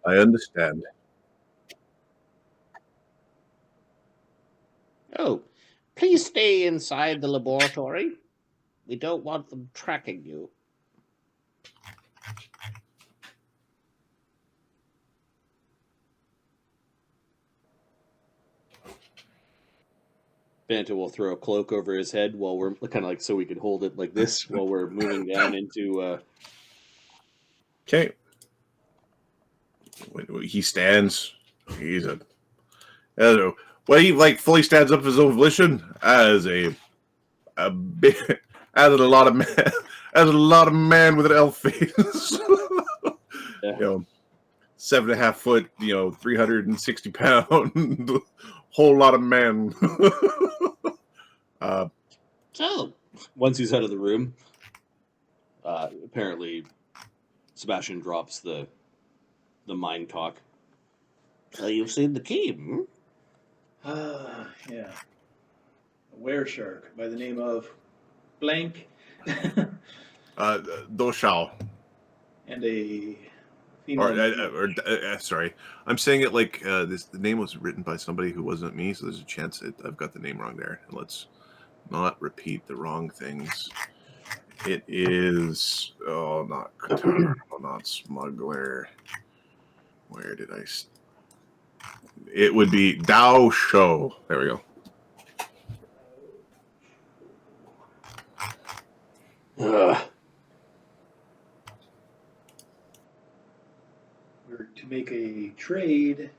I understand. Oh, please stay inside the laboratory. We don't want them tracking you. Banta will throw a cloak over his head while we're kind of like so we can hold it like this while we're moving down into. Okay. He stands. He's a. Well, he like fully stands up of his own volition as a big, as a lot of man, as a lot of man with an elf face. Yeah. 7.5 foot, 360 pound, whole lot of man. So, once he's out of the room, apparently Sebastian drops the mind talk. So you've seen the key, hmm? Yeah. A were-shark by the name of blank. Doshao. And a female. Sorry, I'm saying it like this. The name was written by somebody who wasn't me, so there's a chance I've got the name wrong there. Let's not repeat the wrong things. It is not Qatar, not smuggler. Where did I? It would be Dao Shou. There we go. We were to make a trade,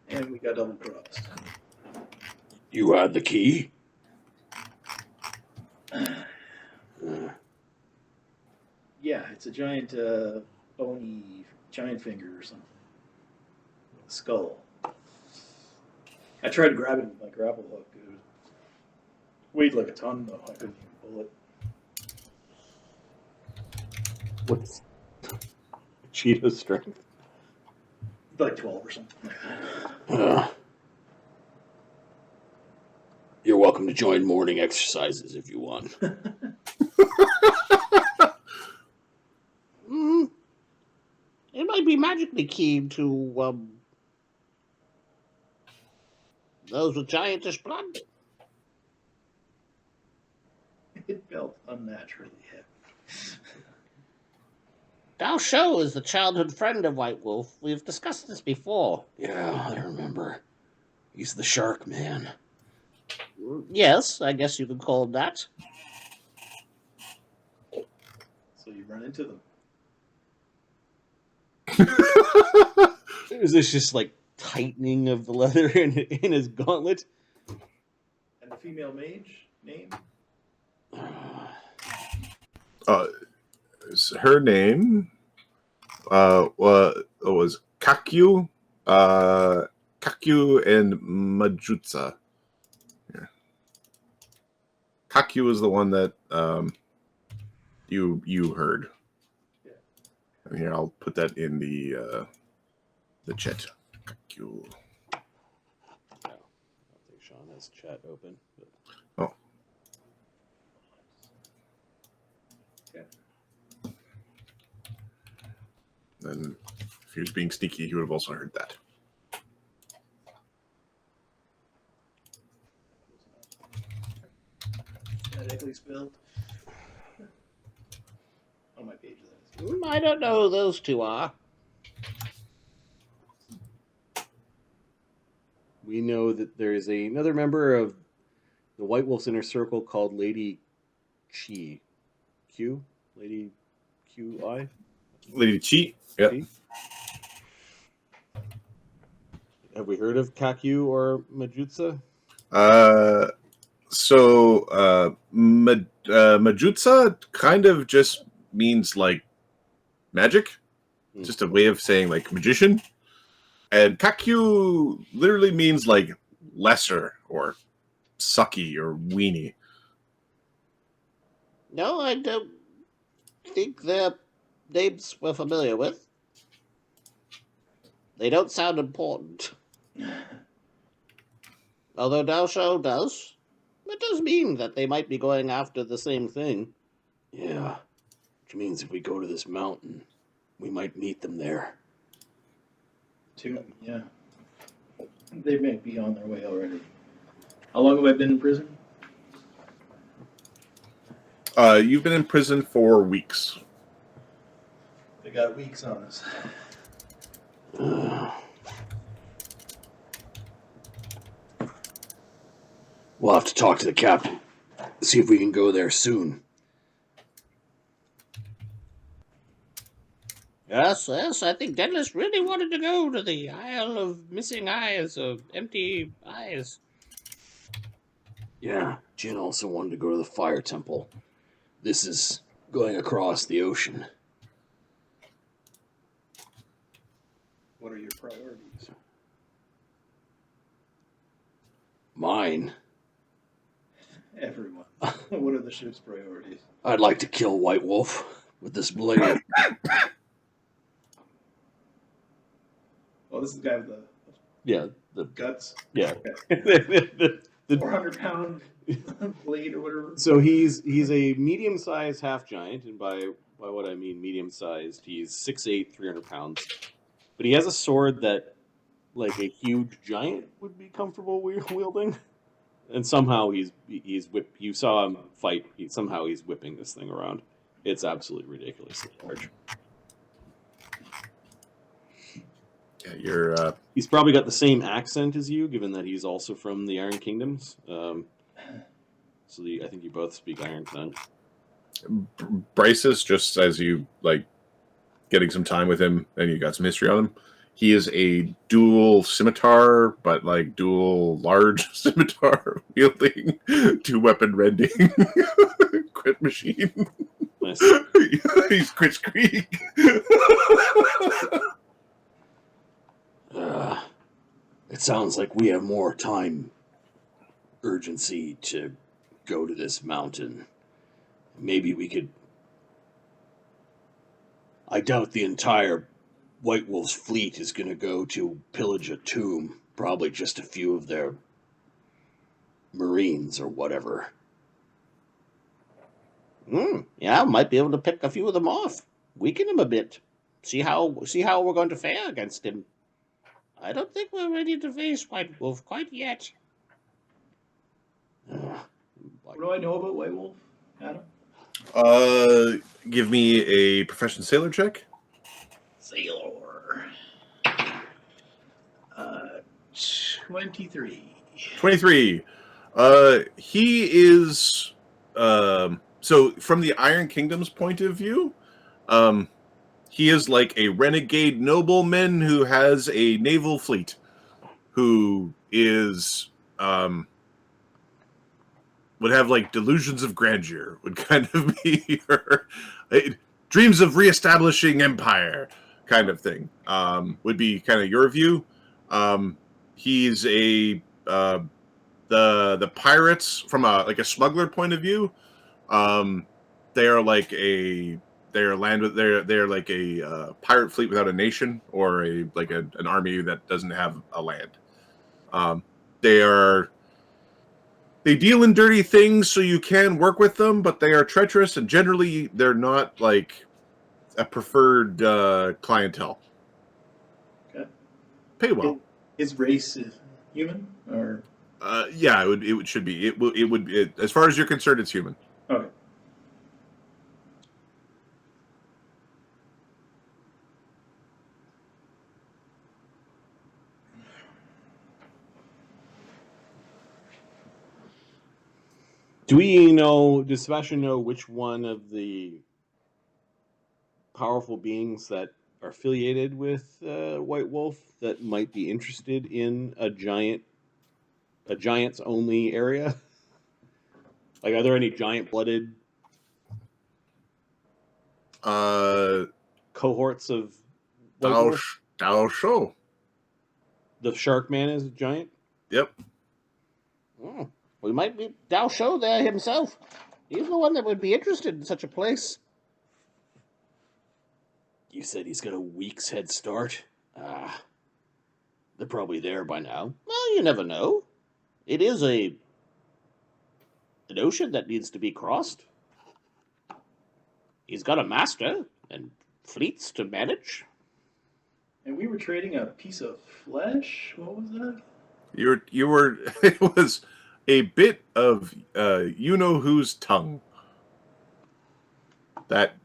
and we got double crossed. You had the key? Yeah, it's a giant, bony giant finger or something. A skull. I tried to grab it with my grapple hook. It weighed like a ton, though. I couldn't even pull it. What's Cheetah's strength? Like 12 or something. You're welcome to join morning exercises if you want. It might be magically keyed to those with giantish blood. It felt unnaturally heavy. Dao Shou is the childhood friend of White Wolf. We've discussed this before. Yeah, I remember. He's the shark man. Yes, I guess you could call him that. So you run into them. Is this just like tightening of the leather in his gauntlet? And the female mage name? Her name was Kakyu, Kakyu and Majutsa. Yeah. Kakyu is the one that you heard. Yeah. And here, I'll put that in the chat. Kakyu. I don't think Sean has chat open. But... Oh. And if he was being sneaky, he would have also heard that. Phonetically spelled. On my page, that is. I don't know who those two are. We know that there is another member of the White Wolf's inner circle called Lady Chi. Q? Lady QI? Lady Chi. Yeah. Have we heard of Kakyu or Majutsa? Majutsa kind of just means like magic. Just a way of saying like magician. And Kakyu literally means like lesser or sucky or weenie. No, I don't think they're names we're familiar with. They don't sound important. Although Dao Shou does. It does mean that they might be going after the same thing. Yeah, which means if we go to this mountain, we might meet them there. Two, yeah. They may be on their way already. How long have I been in prison? You've been in prison for weeks. They got weeks on us. We'll have to talk to the captain. See if we can go there soon. Yes, I think Dennis really wanted to go to the Isle of Missing Eyes, of Empty Eyes. Yeah, Jin also wanted to go to the fire temple. This is going across the ocean. What are your priorities? Mine. Everyone. What are the ship's priorities? I'd like to kill White Wolf with this blade. Oh, this is the guy with Yeah, the guts. yeah. Okay. 400-pound blade or whatever. So he's a medium-sized half giant, and by what I mean medium-sized, he's 6'8", 300 pounds. But he has a sword that, like, a huge giant would be comfortable wielding. And somehow he's whip. You saw him fight. Somehow he's whipping this thing around. It's absolutely ridiculously large. Yeah, you're. He's probably got the same accent as you, given that he's also from the Iron Kingdoms. So I think you both speak Iron then. Brysis, just as you like getting some time with him and you got some history on him, he is a dual scimitar, but like dual large scimitar wielding, 2-weapon rending crit machine. Nice. He's Chris Krieg. It sounds like we have more time urgency to go to this mountain. Maybe we could... I doubt the entire White Wolf's fleet is going to go to pillage a tomb. Probably just a few of their Marines or whatever. Yeah, might be able to pick a few of them off, weaken him a bit, see how we're going to fare against him. I don't think we're ready to face White Wolf quite yet. What do I know about White Wolf, Adam? Give me a profession sailor check. Sailor. 23. 23. He is so from the Iron Kingdom's point of view, he is like a renegade nobleman who has a naval fleet, who is would have like delusions of grandeur, would kind of be her dreams of reestablishing empire kind of thing. Would be kind of your view. He's a the pirates from a smuggler point of view. They are like a like a pirate fleet without a nation, or an army that doesn't have a land. They deal in dirty things, so you can work with them, but they are treacherous, and generally they're not like a preferred clientele. Okay. Pay well. His race is human, or yeah, it should be. It would as far as you're concerned, it's human. okay. Does Sebastian know which one of the powerful beings that are affiliated with White Wolf that might be interested in a giant's only area? Like, are there any giant-blooded cohorts of White Wolf? I'll show. The Shark Man is a giant? Yep. We might be Dao Shou there himself. He's the one that would be interested in such a place. You said he's got a week's head start? They're probably there by now. Well, you never know. It is an ocean that needs to be crossed. He's got a master and fleets to manage. And we were trading a piece of flesh? What was that? You were. It was a bit of you know whose tongue that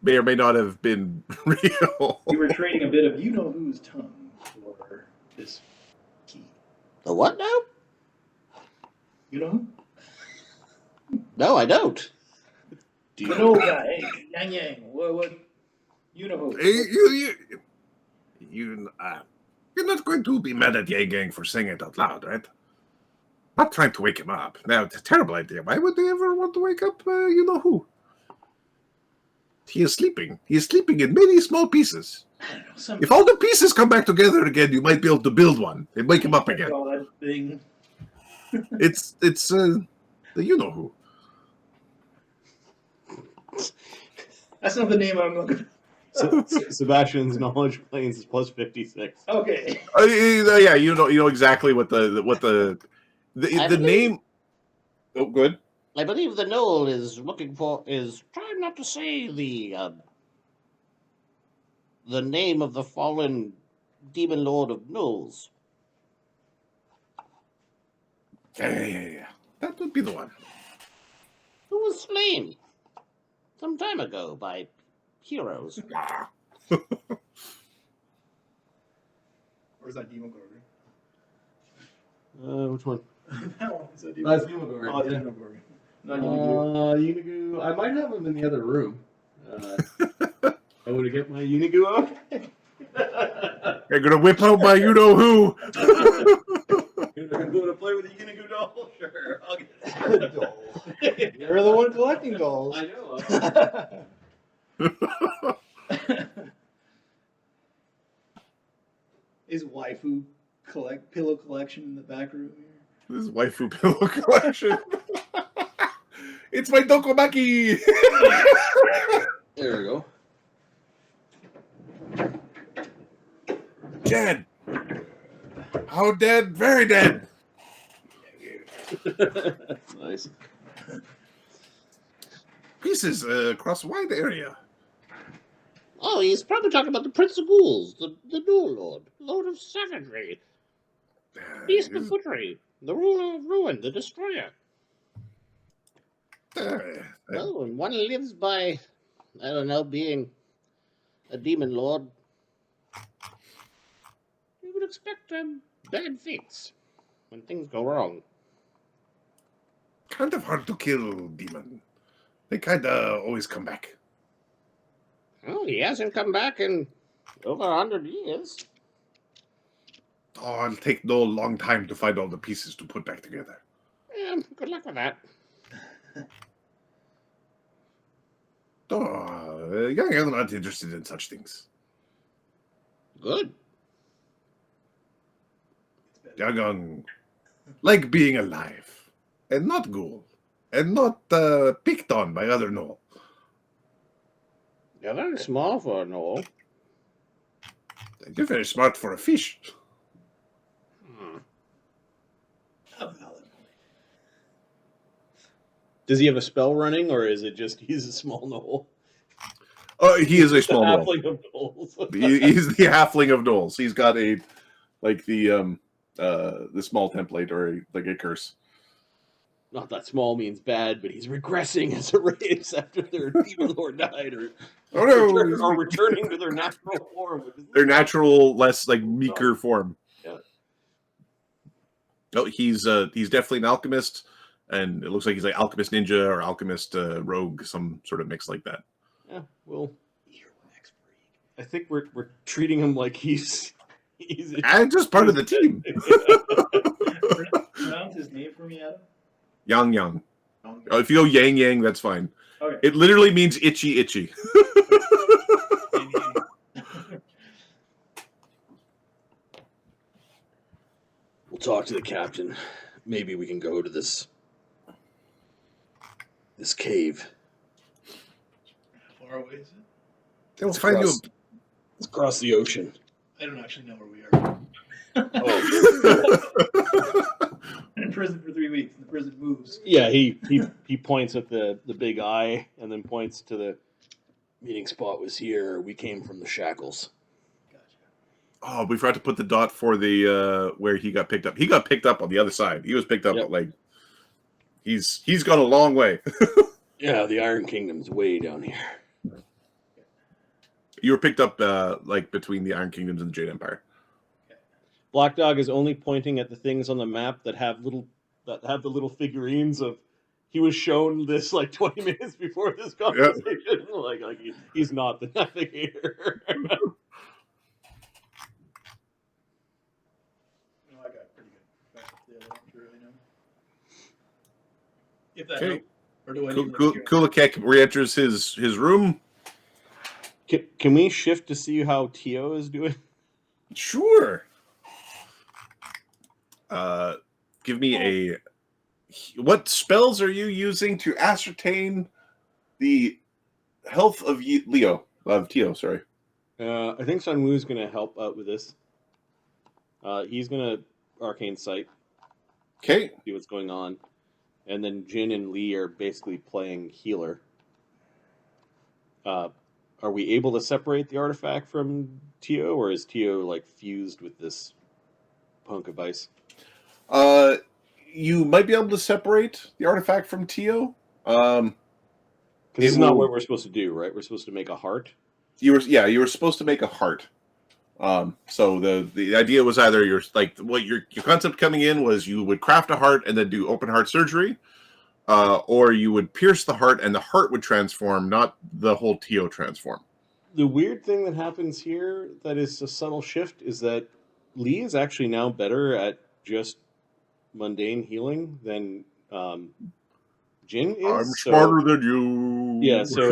may or may not have been real. We were trading a bit of you know whose tongue for this key. The what now? You know who? No, I don't. Do The you, old guy. Hey, Yang Yang. What? You know who? You're not going to be mad at Yang Gang for saying it out loud, right? Not trying to wake him up. Now, it's a terrible idea. Why would they ever want to wake up you know who? He is sleeping. He is sleeping in many small pieces. I don't know. Some If all the pieces come back together again, you might be able to build one and wake him up again. all that thing. It's the you know who. That's not the name I'm looking Sebastian's knowledge planes is plus 56. for. Okay. Yeah, you know exactly what the name. Oh, good. I believe the Knoll is trying not to say the name of the fallen demon lord of Knolls. Yeah. That would be the one. Who was slain some time ago by heroes. Or is that Demogorgon? Which one? That one. Is that That's Demogorgon? Demogorgon. Oh, it's Yeah. Demogorgon. Not Demogorgon. Unigu. I might have him in the other room. I want to get my Unigu out. You're gonna whip out my you know who. You want to play with the Unigu doll? Sure, I'll get it. Doll. You're the one collecting dolls. I know. Is waifu pillow collection in the back room here? This is waifu pillow collection. It's my Dokomaki. There we go. Dead. How dead? Very dead. Nice. Pieces across a wide area. Oh, he's probably talking about the Prince of Ghouls, the Ghoul Lord, Lord of Savagery, Beast of Butchery, the Ruler of Ruin, the Destroyer. Oh, and one lives by, I don't know, being a demon lord. You would expect bad fates when things go wrong. Kind of hard to kill, demon. They kind of always come back. Oh, he hasn't come back in over 100 years. Oh, it'll take no long time to find all the pieces to put back together. Yeah, good luck with that. Oh, I'm not interested in such things. Good. Young, like being alive, and not ghoul, and not picked on by other Knoll. You're very small for a knoll. You're very smart for a fish. A valid. Does he have a spell running, or is it just he's a small knoll? He is a small Knoll. Halfling of gnolls. He's the halfling of Knolls. He's got the small template or like a curse. Not that small means bad, but he's regressing as a race after their demon lord died, or returning to their natural form. Their natural, less like meeker form. Yeah. No, he's definitely an alchemist, and it looks like he's like alchemist ninja or alchemist rogue, some sort of mix like that. Yeah, well, I think we're treating him like he's And just part of the team. Pronounce his name for me, Adam. Yang. If you go Yang Yang, that's fine. Okay. It literally means itchy. We'll talk to the captain. Maybe we can go to this cave. How far away is it? They'll find you. It's across the ocean. I don't actually know where we are. I'm in prison for 3 weeks. The prison moves. Yeah, he points at the big eye and then points to the meeting spot was here. We came from the shackles. Gotcha. Oh, we forgot to put the dot for the where he got picked up. He got picked up on the other side. He was picked up Yep. like he's gone a long way. Yeah, the Iron Kingdom's way down here. You were picked up like between the Iron Kingdoms and the Jade Empire. Black Dog is only pointing at the things on the map that have the little figurines of. He was shown this like 20 minutes before this conversation. Like he's not the navigator. No, I got pretty good back up the other one, really know. If that Okay. helps. Or do I need to Kulakek re-enters his room. Can we shift to see how Tio is doing? Sure. Give me a. What spells are you using to ascertain the health of Tio? Sorry. I think Sun Wu's going to help out with this. He's going to Arcane Sight, Okay. see what's going on. And then Jin and Lee are basically playing healer. Are we able to separate the artifact from Tio, or is Tio like fused with this hunk of ice? You might be able to separate the artifact from Tio. Because this is not what we're supposed to do, right? We're supposed to make a heart. You were supposed to make a heart. So the idea was either your concept coming in was you would craft a heart and then do open heart surgery, or you would pierce the heart and the heart would transform, not the whole Tio transform. The weird thing that happens here that is a subtle shift is that Lee is actually now better at just mundane healing than Jin is. I'm smarter than you. Yeah, so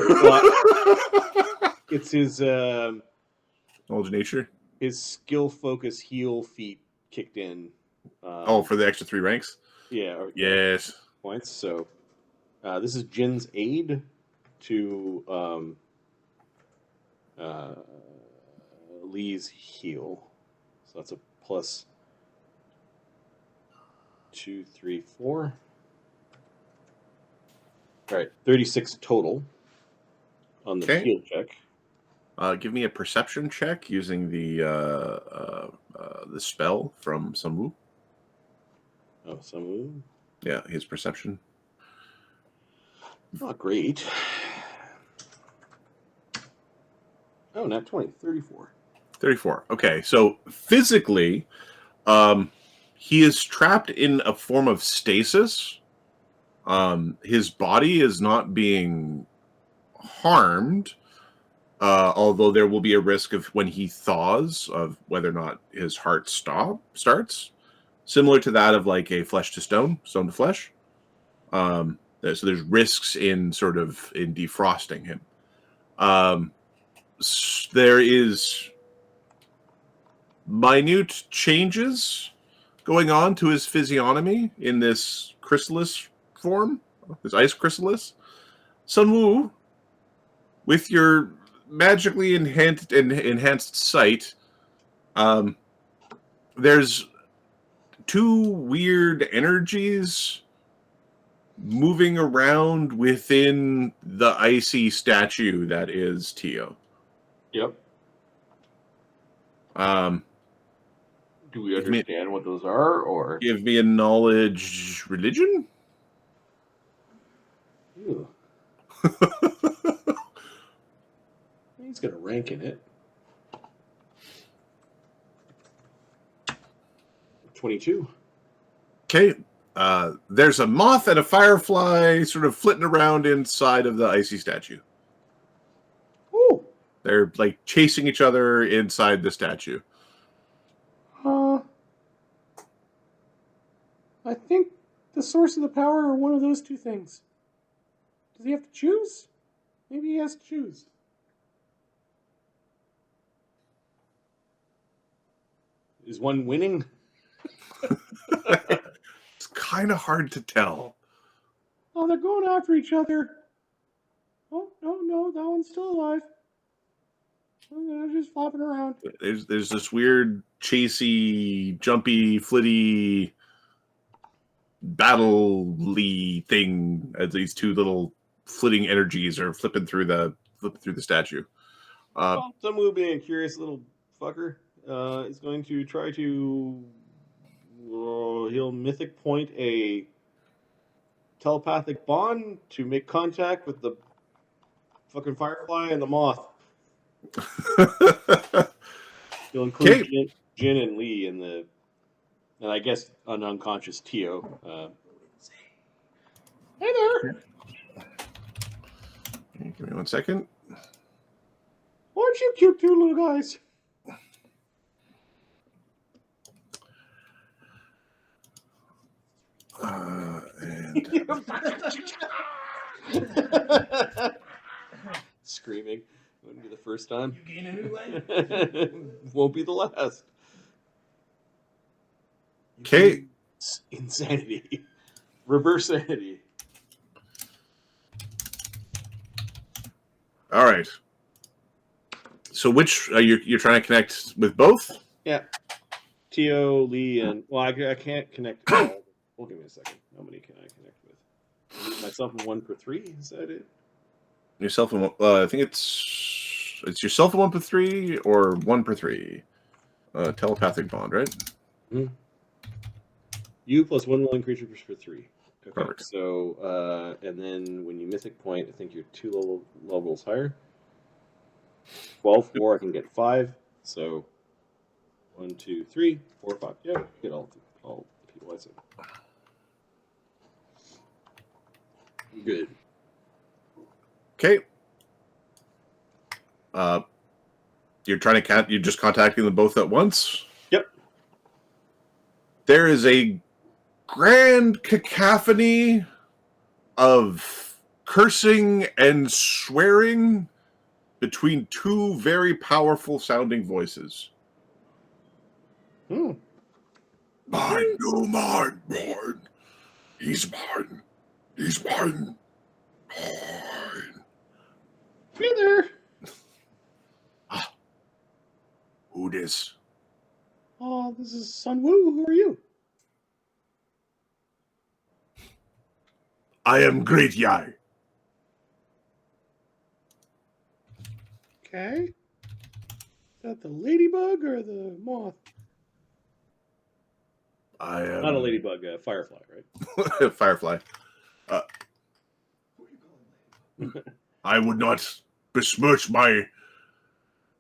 it's his knowledge of nature. His skill focus heal feat kicked in. For the extra 3 ranks. Yeah. Yes. Points. So this is Jin's aid to Lee's heal. So that's a plus 2, 3, 4. All right, 36 total on the heal check. Give me a perception check using the spell from Samu. Oh, Samu. Yeah, his perception. Not great. Oh, not 20, 34. 34. Okay, so physically, he is trapped in a form of stasis. His body is not being harmed, although there will be a risk of when he thaws of whether or not his heart starts, similar to that of like a flesh to stone to flesh. So there's risks in in defrosting him. There is minute changes going on to his physiognomy in this chrysalis form, this ice chrysalis. Sunwoo, with your magically enhanced sight, there's 2 weird energies moving around within the icy statue that is Tio. Yep. Do we understand what those are, or give me a knowledge religion? Ew. He's got a rank in it. 22. Okay. There's a moth and a firefly sort of flitting around inside of the icy statue. Ooh. They're like chasing each other inside the statue. I think the source of the power are one of those 2 things. Does he have to choose? Maybe he has to choose. Is one winning? It's kind of hard to tell. Oh, they're going after each other. Oh, no, that one's still alive. They're just flopping around. There's this weird chasey, jumpy, flitty, battle-ly thing as these 2 little flitting energies are flipping through the statue. Samu being a curious little fucker is going to try to. He'll mythic point a telepathic bond to make contact with the fucking firefly and the moth. He'll include Jin and Lee in the, and I guess an unconscious Tio. Hey there. Give me 1 second. Aren't you cute, two little guys? And Screaming. Wouldn't be the first time. You gain a new language. Won't be the last. okay. Insanity. Reverse sanity. All right. So which you're trying to connect with both? Yeah. Tio, Lee, and well, I can't connect. Well, give me a second. How many can I connect with? Myself and 1 per 3. Is that it? Yourself and I think it's yourself and 1 per 3 or 1 per 3. Telepathic bond, right? Mm-hmm. You plus 1 willing creature per 3. Okay. Perfect. So, and then when you mythic point, I think you're 2 levels higher. 12, 4, I can get 5. So, 1, 2, 3, 4, 5. Yeah, get all the people I said. Good. Okay. You're trying to you're just contacting them both at once? Yep. There is a grand cacophony of cursing and swearing between 2 very powerful sounding voices. Hmm. Mine, no mine, mine. He's mine. He's mine. Mine. Hey there. Who this? Oh, this is Sun Wu. Who are you? I am Great Yai. Okay. Is that the ladybug or the moth? I am Not a ladybug, a firefly, right? Firefly. I would not besmirch my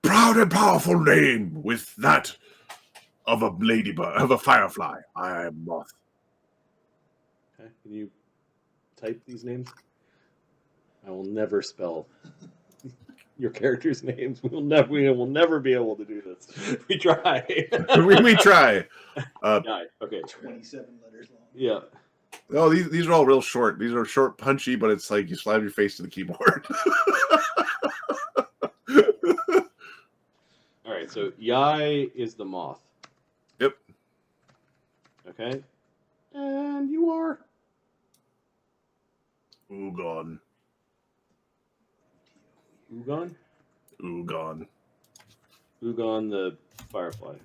proud and powerful name with that of a ladybug, of a firefly. I am Moth. Okay. Can you type these names? I will never spell your characters' names. We will never be able to do this. We try. we try. Die. Okay. 27 letters long. Yeah. Oh, these are all real short. These are short, punchy, but it's like you slam your face to the keyboard. All right. So Yai is the moth. Yep. Okay. And you are Ugon. Ugon. Ugon. Ugon the firefly.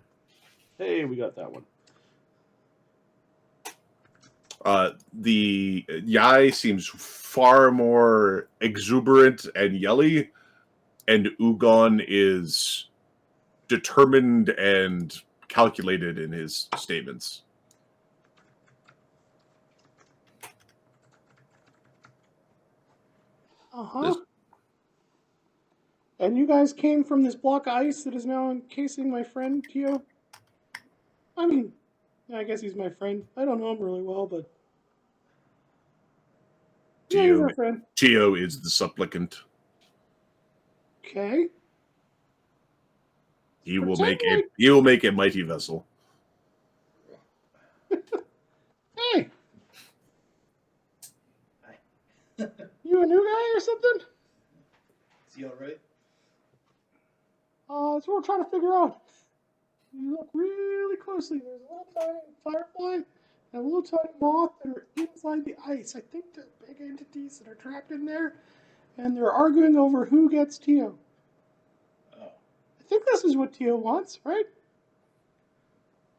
Hey, we got that one. The Yai seems far more exuberant and yelly, and Ugon is determined and calculated in his statements. Uh-huh. And you guys came from this block of ice that is now encasing my friend, Tio? I mean, yeah, I guess he's my friend. I don't know him really well, but... yeah, he's our friend. Tio is the supplicant. Okay. He will make a mighty vessel. Hey! Hi. You a new guy or something? Is he alright? That's what we're trying to figure out. You look really closely. There's a little tiny firefly and a little tiny moth that are inside the ice. I think they're big entities that are trapped in there, and they're arguing over who gets Tio. Oh. I think this is what Tio wants, right?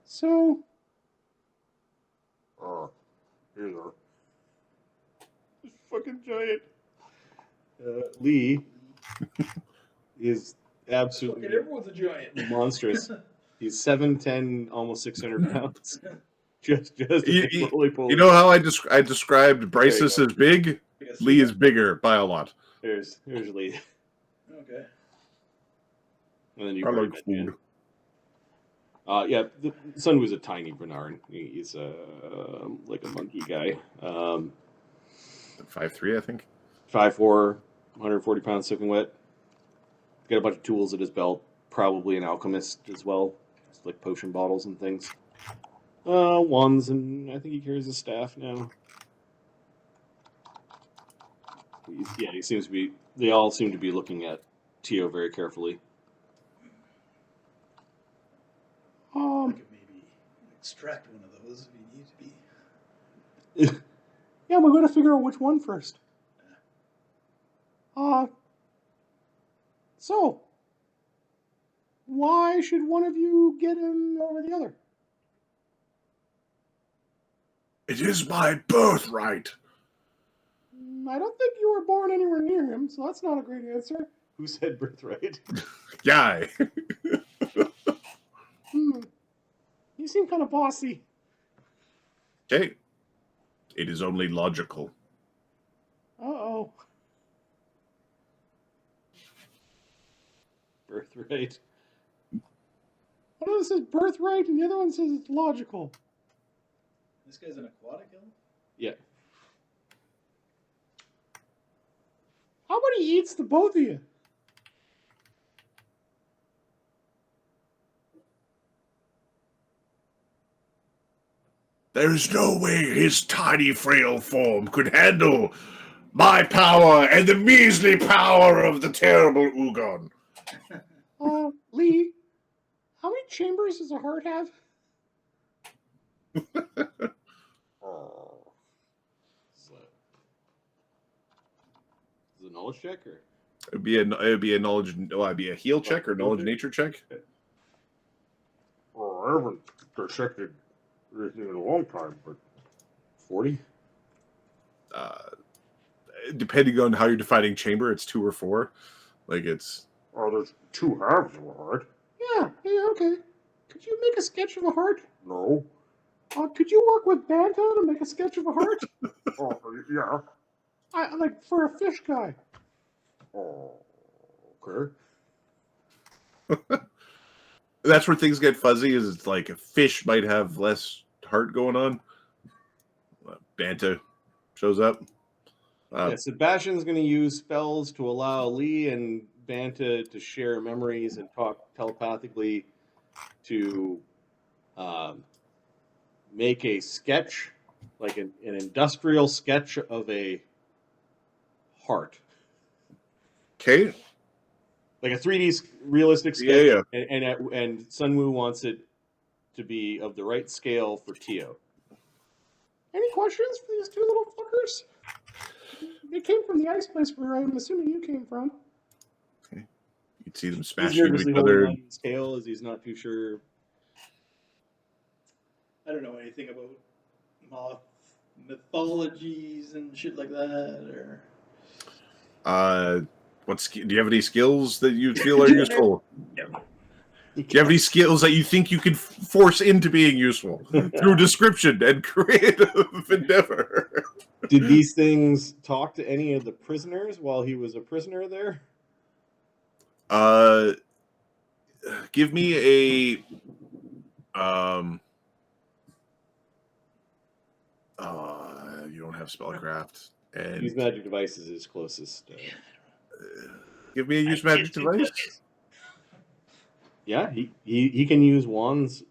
So... here's our... this fucking giant... Lee is absolutely Fucking everyone's a giant. monstrous. He's 7'10", almost 600 pounds. Just a big You roly-poly. know how I described Brysis as big? I guess Lee is bigger by a lot. Here's Lee. Okay. And then you I bring like that in. food. Yeah, the Sun was a tiny Bernard. He's like a monkey guy. 5'3", I think. 5'4", 140 pounds soaking wet. Got a bunch of tools at his belt. Probably an alchemist as well. It's like potion bottles and things. Wands, and I think he carries a staff now. He seems to be. They all seem to be looking at Tio very carefully. I could maybe extract one of those if you need to be. Yeah, we're going to figure out which one first. So, why should one of you get him over the other? It is my birthright. I don't think you were born anywhere near him, so that's not a great answer. Who said birthright? Guy. You seem kind of bossy. Okay. It is only logical. Uh-oh. Birthright. One of them says birthright, and the other one says it's logical. This guy's an aquatic elf? Yeah. How about he eats the both of you? There is no way his tiny, frail form could handle my power and the measly power of the terrible Ugon. Lee, how many chambers does a heart have? Is it a knowledge check or? It'd be a knowledge. Oh, it'd be a heal check or knowledge nature check. Oh, I haven't dissected anything in a long time, but 40. Depending on how you're defining chamber, it's 2 or 4. Like it's. Oh, there's 2 halves of a heart. Yeah, okay. Could you make a sketch of a heart? No. Could you work with Banta to make a sketch of a heart? Oh, yeah. Like for a fish guy. Oh, okay. That's where things get fuzzy. Is it's like a fish might have less heart going on. Banta shows up. Sebastian's going to use spells to allow Lee and Banta to share memories and talk telepathically to make a sketch, like an industrial sketch of a heart. Okay. Like a 3D realistic sketch. Yeah. And Sunwoo wants it to be of the right scale for Tio. Any questions for these 2 little fuckers? They came from the ice place where I'm assuming you came from. Okay. You'd see them He's smashing into nervously each holding other. on to his tail as he's not too sure. I don't know anything about moth mythologies and shit like that, or... Do you have any skills that you feel are useful? No. Do you have any skills that you think you can force into being useful through description and creative endeavor? Did these things talk to any of the prisoners while he was a prisoner there? Give me a you don't have spellcraft and Use magic devices is closest. give me a use magic device. Yeah, he can use wands.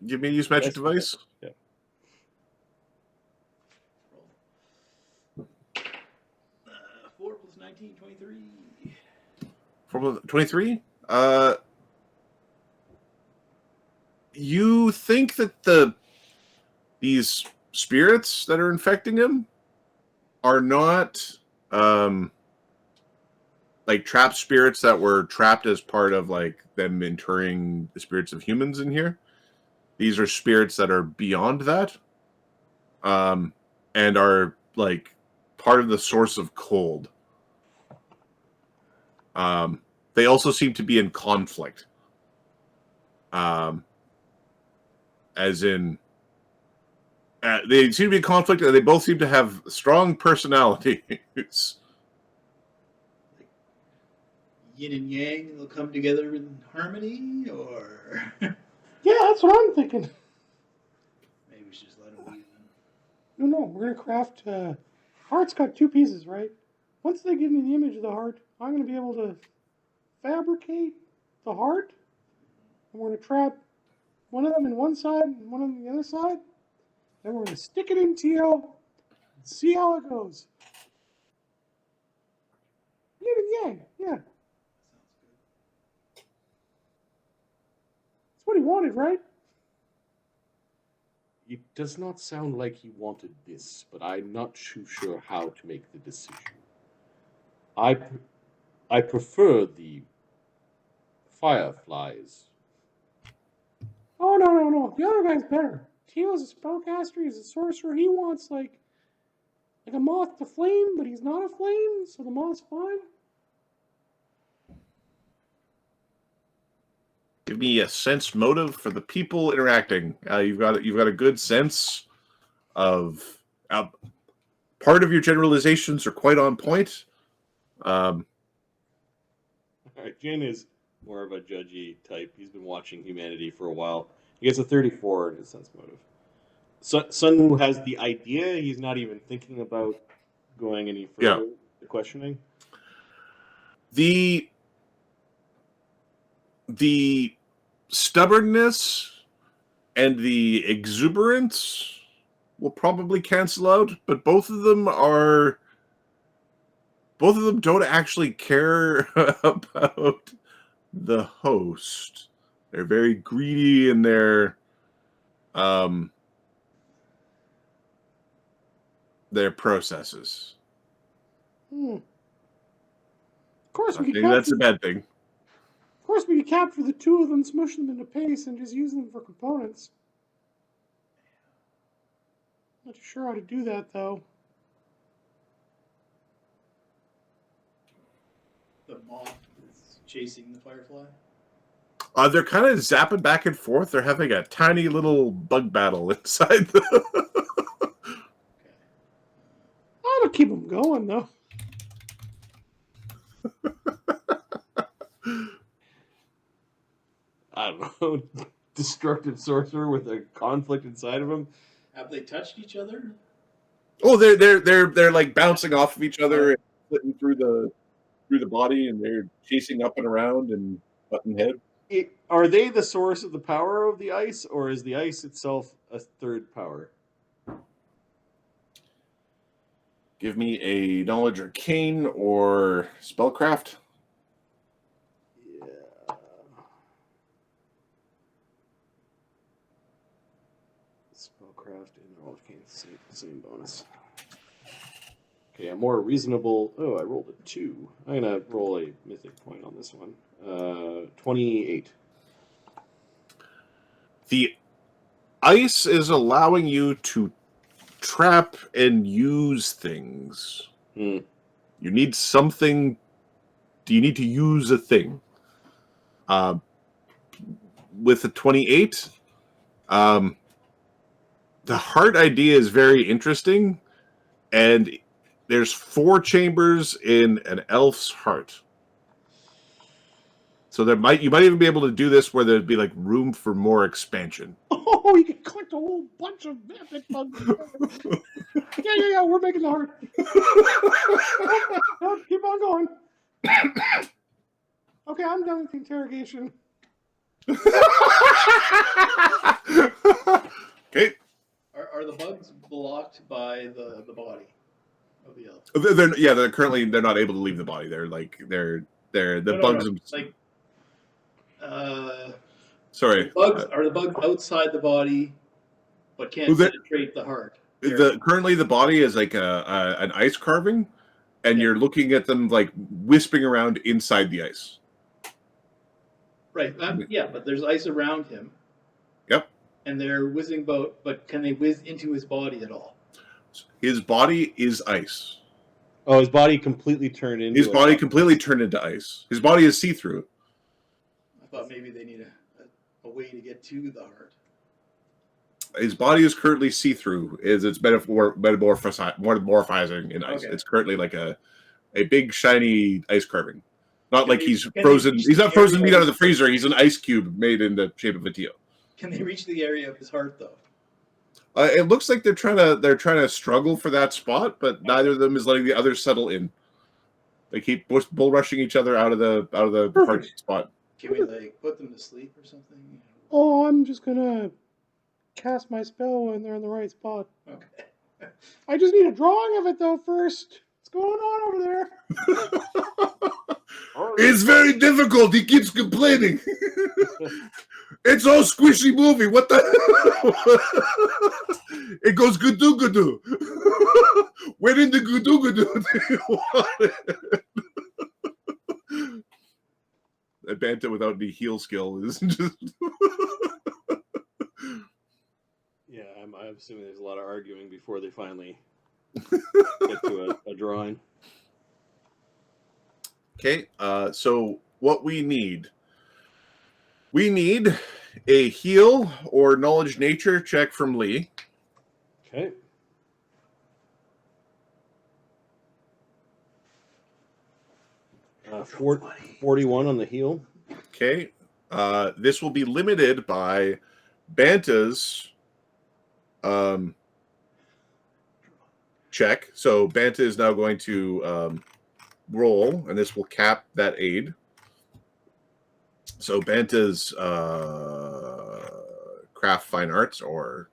Give me a use magic device. Yeah. 4 plus 19, 23. 4 plus 23. You think that these spirits that are infecting him are not like trapped spirits that were trapped as part of like them interring the spirits of humans in here. These are spirits that are beyond that, and are like part of the source of cold. They also seem to be in conflict. As in, they seem to be in conflict, and they both seem to have strong personalities. Yin and yang will come together in harmony, or Yeah, that's what I'm thinking. maybe we should just let them be. No, we're gonna craft. Heart's got two pieces, right? Once they give me the image of the heart, I'm gonna be able to fabricate the heart, and we're gonna trap one of them in one side and one on the other side. Then we're gonna stick it in Tio and see how it goes. Yin and yang, yeah. That's what he wanted, right? It does not sound like he wanted this, but I'm not too sure how to make the decision. I prefer the fireflies. Oh no. The other guy's better. Tio's a spellcaster, he's a sorcerer. He wants like a moth to flame, but he's not a flame, so the moth's fine. Give me a sense motive for the people interacting. You've got a good sense of part of your generalizations are quite on point. All right, Jin is more of a judgy type. He's been watching Humanity for a while. He gets a 34 in his sense motive. Sun has the idea. He's not even thinking about going any further with the questioning. The stubbornness and the exuberance will probably cancel out, but both of them don't actually care about the host. They're very greedy in their processes. Of course, I think that's a bad thing. Of course, we could capture the two of them, smush them into paste, and just use them for components. Not too sure how to do that, though. The moth is chasing the firefly. They're kind of zapping back and forth. They're having a tiny little bug battle inside the... I'll keep them going, though. I don't know. Destructive sorcerer with a conflict inside of him. Have they touched each other? Oh, they're like bouncing off of each other and splitting through the body, and they're chasing up and around and butting heads. Are they the source of the power of the ice, or is the ice itself a third power? Give me a knowledge arcane or spellcraft. Yeah. Spellcraft and knowledge arcane, same bonus. Okay, a more reasonable... Oh, I rolled a 2. I'm going to roll a mythic point on this one. 28. The ice is allowing you to trap and use things. Hmm. You need something. You need to use a thing. With the 28, the heart idea is very interesting, and there's 4 chambers in an elf's heart. So you might even be able to do this where there'd be like room for more expansion. Oh, you can collect a whole bunch of epic bugs. Yeah, we're making the heart. No, keep on going. Okay, I'm done with the interrogation. Okay. Are the bugs blocked by the body of the elf? They're currently not able to leave the body. They're the bugs. Like, sorry. Are the bugs outside the body, but can't penetrate the heart? Currently the body is like an ice carving, and you're looking at them like wisping around inside the ice. Right. Yeah, but there's ice around him. Yep. And they're whizzing about, but can they whiz into his body at all? His body is ice. Oh, his body completely turned into His body completely turned into ice. His body is see-through. I thought maybe they need a way to get to the heart? His body is currently see-through. It's metamorphizing in ice. Okay. It's currently like a big shiny ice carving. Not Can like they- he's can they frozen. reach He's the not frozen area meat out of of the his- freezer. He's an ice cube made in the shape of a teal. Can they reach the area of his heart though? It looks like they're trying to struggle for that spot, but neither of them is letting the other settle in. They keep bull rushing each other out of the heart spot. Can we like put them to sleep or something? Oh, I'm just gonna cast my spell when they're in the right spot. Okay. I just need a drawing of it though first. What's going on over there? It's very difficult. He keeps complaining. It's all squishy movie. What the? It goes gudoo gudoo. When in the gudoo gudoo do you want it? A Banta without any heal skill is just. Yeah, I'm assuming there's a lot of arguing before they finally get to a drawing. Okay, so what we need a heal or knowledge nature check from Lee. Okay. Uh, 41 on the heel. Okay, this will be limited by Banta's check. So Banta is now going to roll, and this will cap that aid. So Banta's craft fine arts or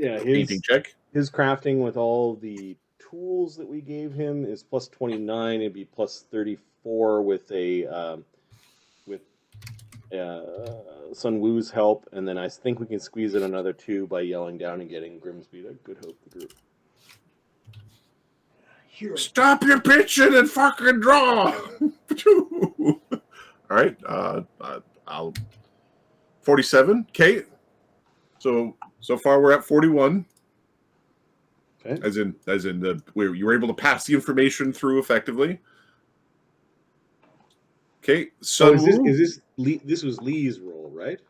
painting check. His crafting with all the tools that we gave him is plus 29. It'd be plus 34 with Sun Wu's help, and then I think we can squeeze in another 2 by yelling down and getting Grimsby to Good Hope the group. Stop your pitching and fucking draw. All right, I'll 47. Kate. So far we're at 41. Okay. As in where you were able to pass the information through effectively. Okay, so is this was Lee's roll, right?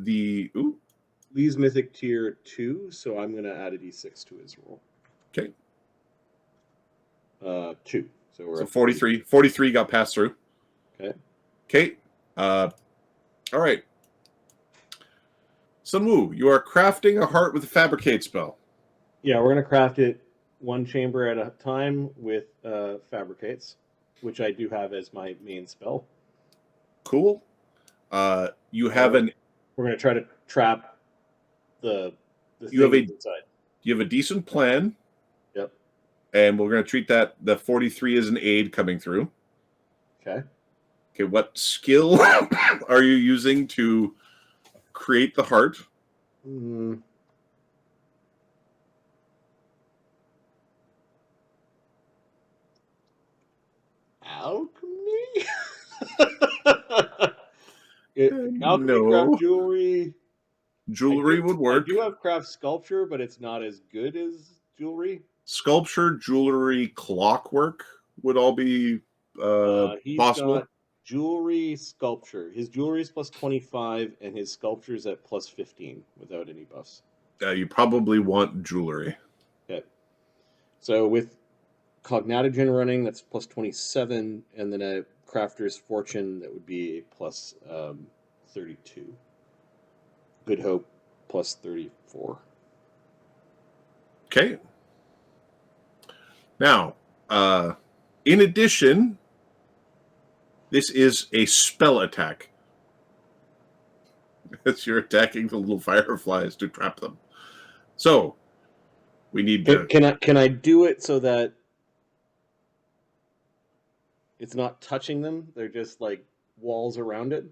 Lee's mythic tier 2, so I'm gonna add a d6 to his roll. Okay. 2. So we're at 43. 43 got passed through. Okay. Okay. All right. Sunwoo, you are crafting a heart with a fabricate spell. Yeah, we're gonna craft it one chamber at a time with fabricates, which I do have as my main spell. Cool. You have We're gonna try to trap the You have things inside. You have a decent plan. Yep. And we're going to treat the 43 as an aid coming through. Okay. Okay, what skill are you using to create the heart? Alchemy? Alchemy, No. craft jewelry. Jewelry would work. I do have craft sculpture, but it's not as good as jewelry. Sculpture, jewelry, clockwork would all be He's possible. got jewelry, sculpture. His jewelry is plus 25, and his sculpture is at plus 15 without any buffs. You probably want jewelry. Okay. So with Cognatogen running, that's plus 27, and then a crafter's fortune, that would be a plus 32. Good Hope, plus 34. Okay. Now, in addition, this is a spell attack. As you're attacking the little fireflies to trap them. So, we need to... Can I do it so that it's not touching them? They're just like walls around it?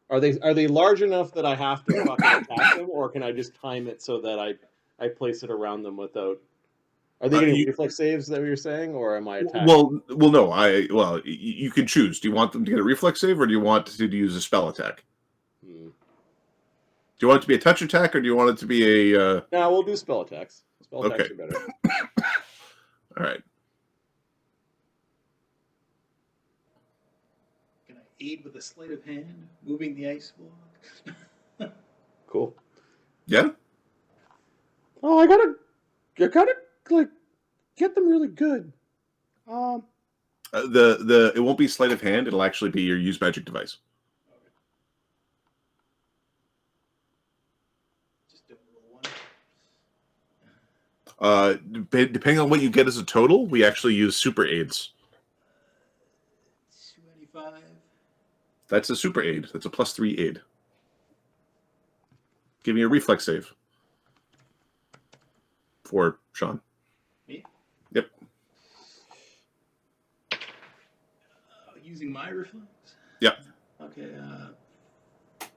Are they large enough that I have to fucking attack them, or can I just time it so that I place it around them without? Are they getting reflex saves? Is that what you're saying, or am I attacking? Well, no. You can choose. Do you want them to get a reflex save, or do you want to use a spell attack? Do you want it to be a touch attack, or do you want it to be a? No, we'll do spell attacks. Spell attacks are better. All right. aid with a sleight of hand, moving the ice block. Cool. Yeah. Oh, I gotta like get them really good. It won't be sleight of hand. It'll actually be your use magic device. Just do a little one. Depending on what you get as a total, we actually use super aids. 25. That's a super aid. That's a +3 aid. Give me a reflex save. For Sean. Me? Yep. Using my reflex? Yep. Okay,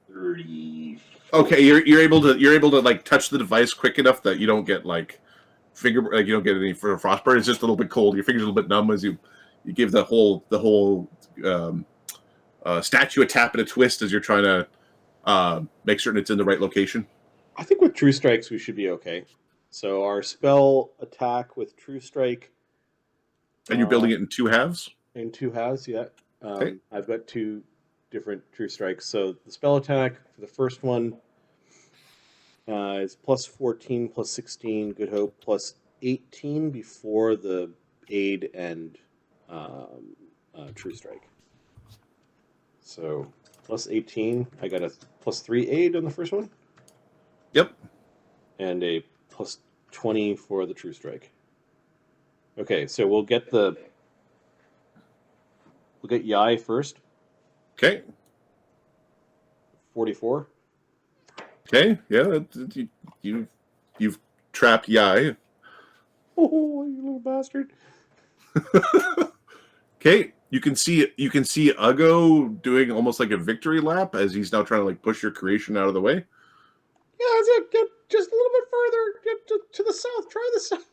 30. Okay, you're able to like touch the device quick enough that you don't get like you don't get any frostburn. It's just a little bit cold. Your fingers are a little bit numb as you give the whole statue a tap and a twist as you're trying to make certain it's in the right location. I think with True Strikes we should be okay. So our spell attack with True Strike. And you're building it in 2 halves? In 2 halves, yeah. Okay. I've got 2 different True Strikes. So the spell attack for the first one is +14, +16, Good Hope, +18 before the aid and True Strike. So +18, I got a +3 aid on the first one. Yep. And a +20 for the True Strike. Okay, so we'll get Yai first. Okay. 44. Okay. Yeah. You've trapped Yai. Oh, you little bastard! Okay. You can see Ugo doing almost like a victory lap as he's now trying to like push your creation out of the way. Yeah, that's it. Get just a little bit further. Get to the south. Try the south.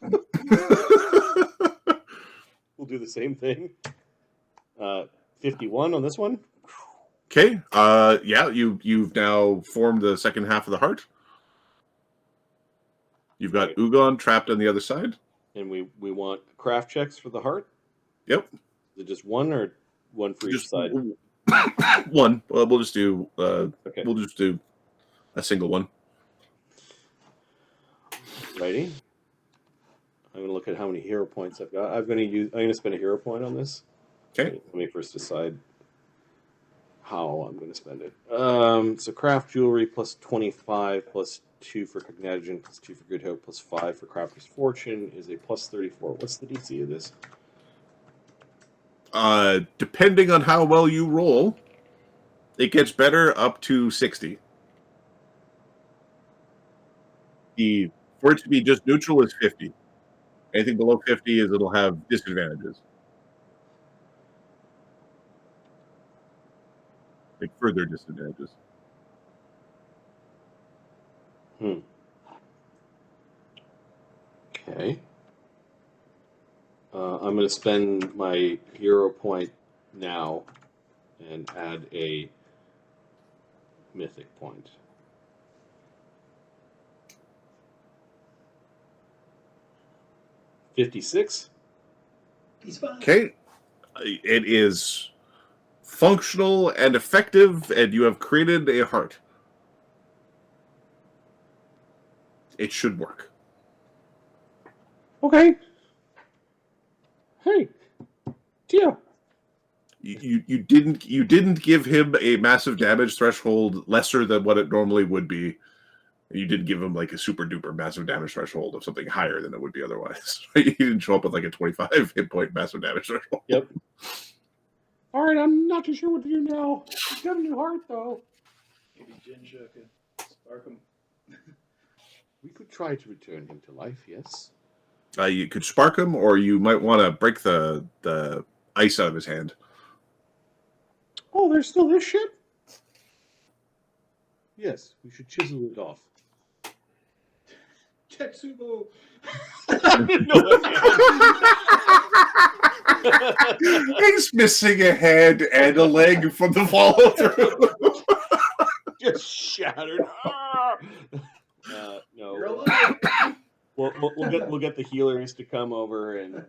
We'll do the same thing. 51 on this one. Okay. Yeah, you've now formed the second half of the heart. You've got Ugon trapped on the other side. And we want craft checks for the heart. Yep. Is it just one or one for each side? One. Well, we'll just do Okay. we'll just do a single one. Righty. I'm gonna look at how many hero points I've got. I'm gonna spend a hero point on this. Okay. Let me first decide how I'm gonna spend it. So craft jewelry +25 +2 for cognition +2 for good hope +5 for crafter's fortune is a +34. What's the DC of this? Depending on how well you roll, it gets better up to 60. For it to be just neutral is 50. Anything below 50 is it'll have disadvantages. Like further disadvantages. Okay. I'm going to spend my hero point now and add a mythic point. $56. He's fine. Okay. It is functional and effective, and you have created a heart. It should work. Okay. Hey, Tia. You didn't give him a massive damage threshold lesser than what it normally would be. You did give him like a super duper massive damage threshold of something higher than it would be otherwise. He didn't show up with like a 25 hit point massive damage threshold. Yep. All right, I'm not too sure what to do now. He's got a new heart, though. Maybe Jinsha could spark him. We could try to return him to life, yes. You could spark him, or you might want to break the ice out of his hand. Oh, there's still this shit? Yes, we should chisel it off. Tetsubo! He's missing a head and a leg from the follow through. Just shattered. No. You're alive! We'll get the healers to come over and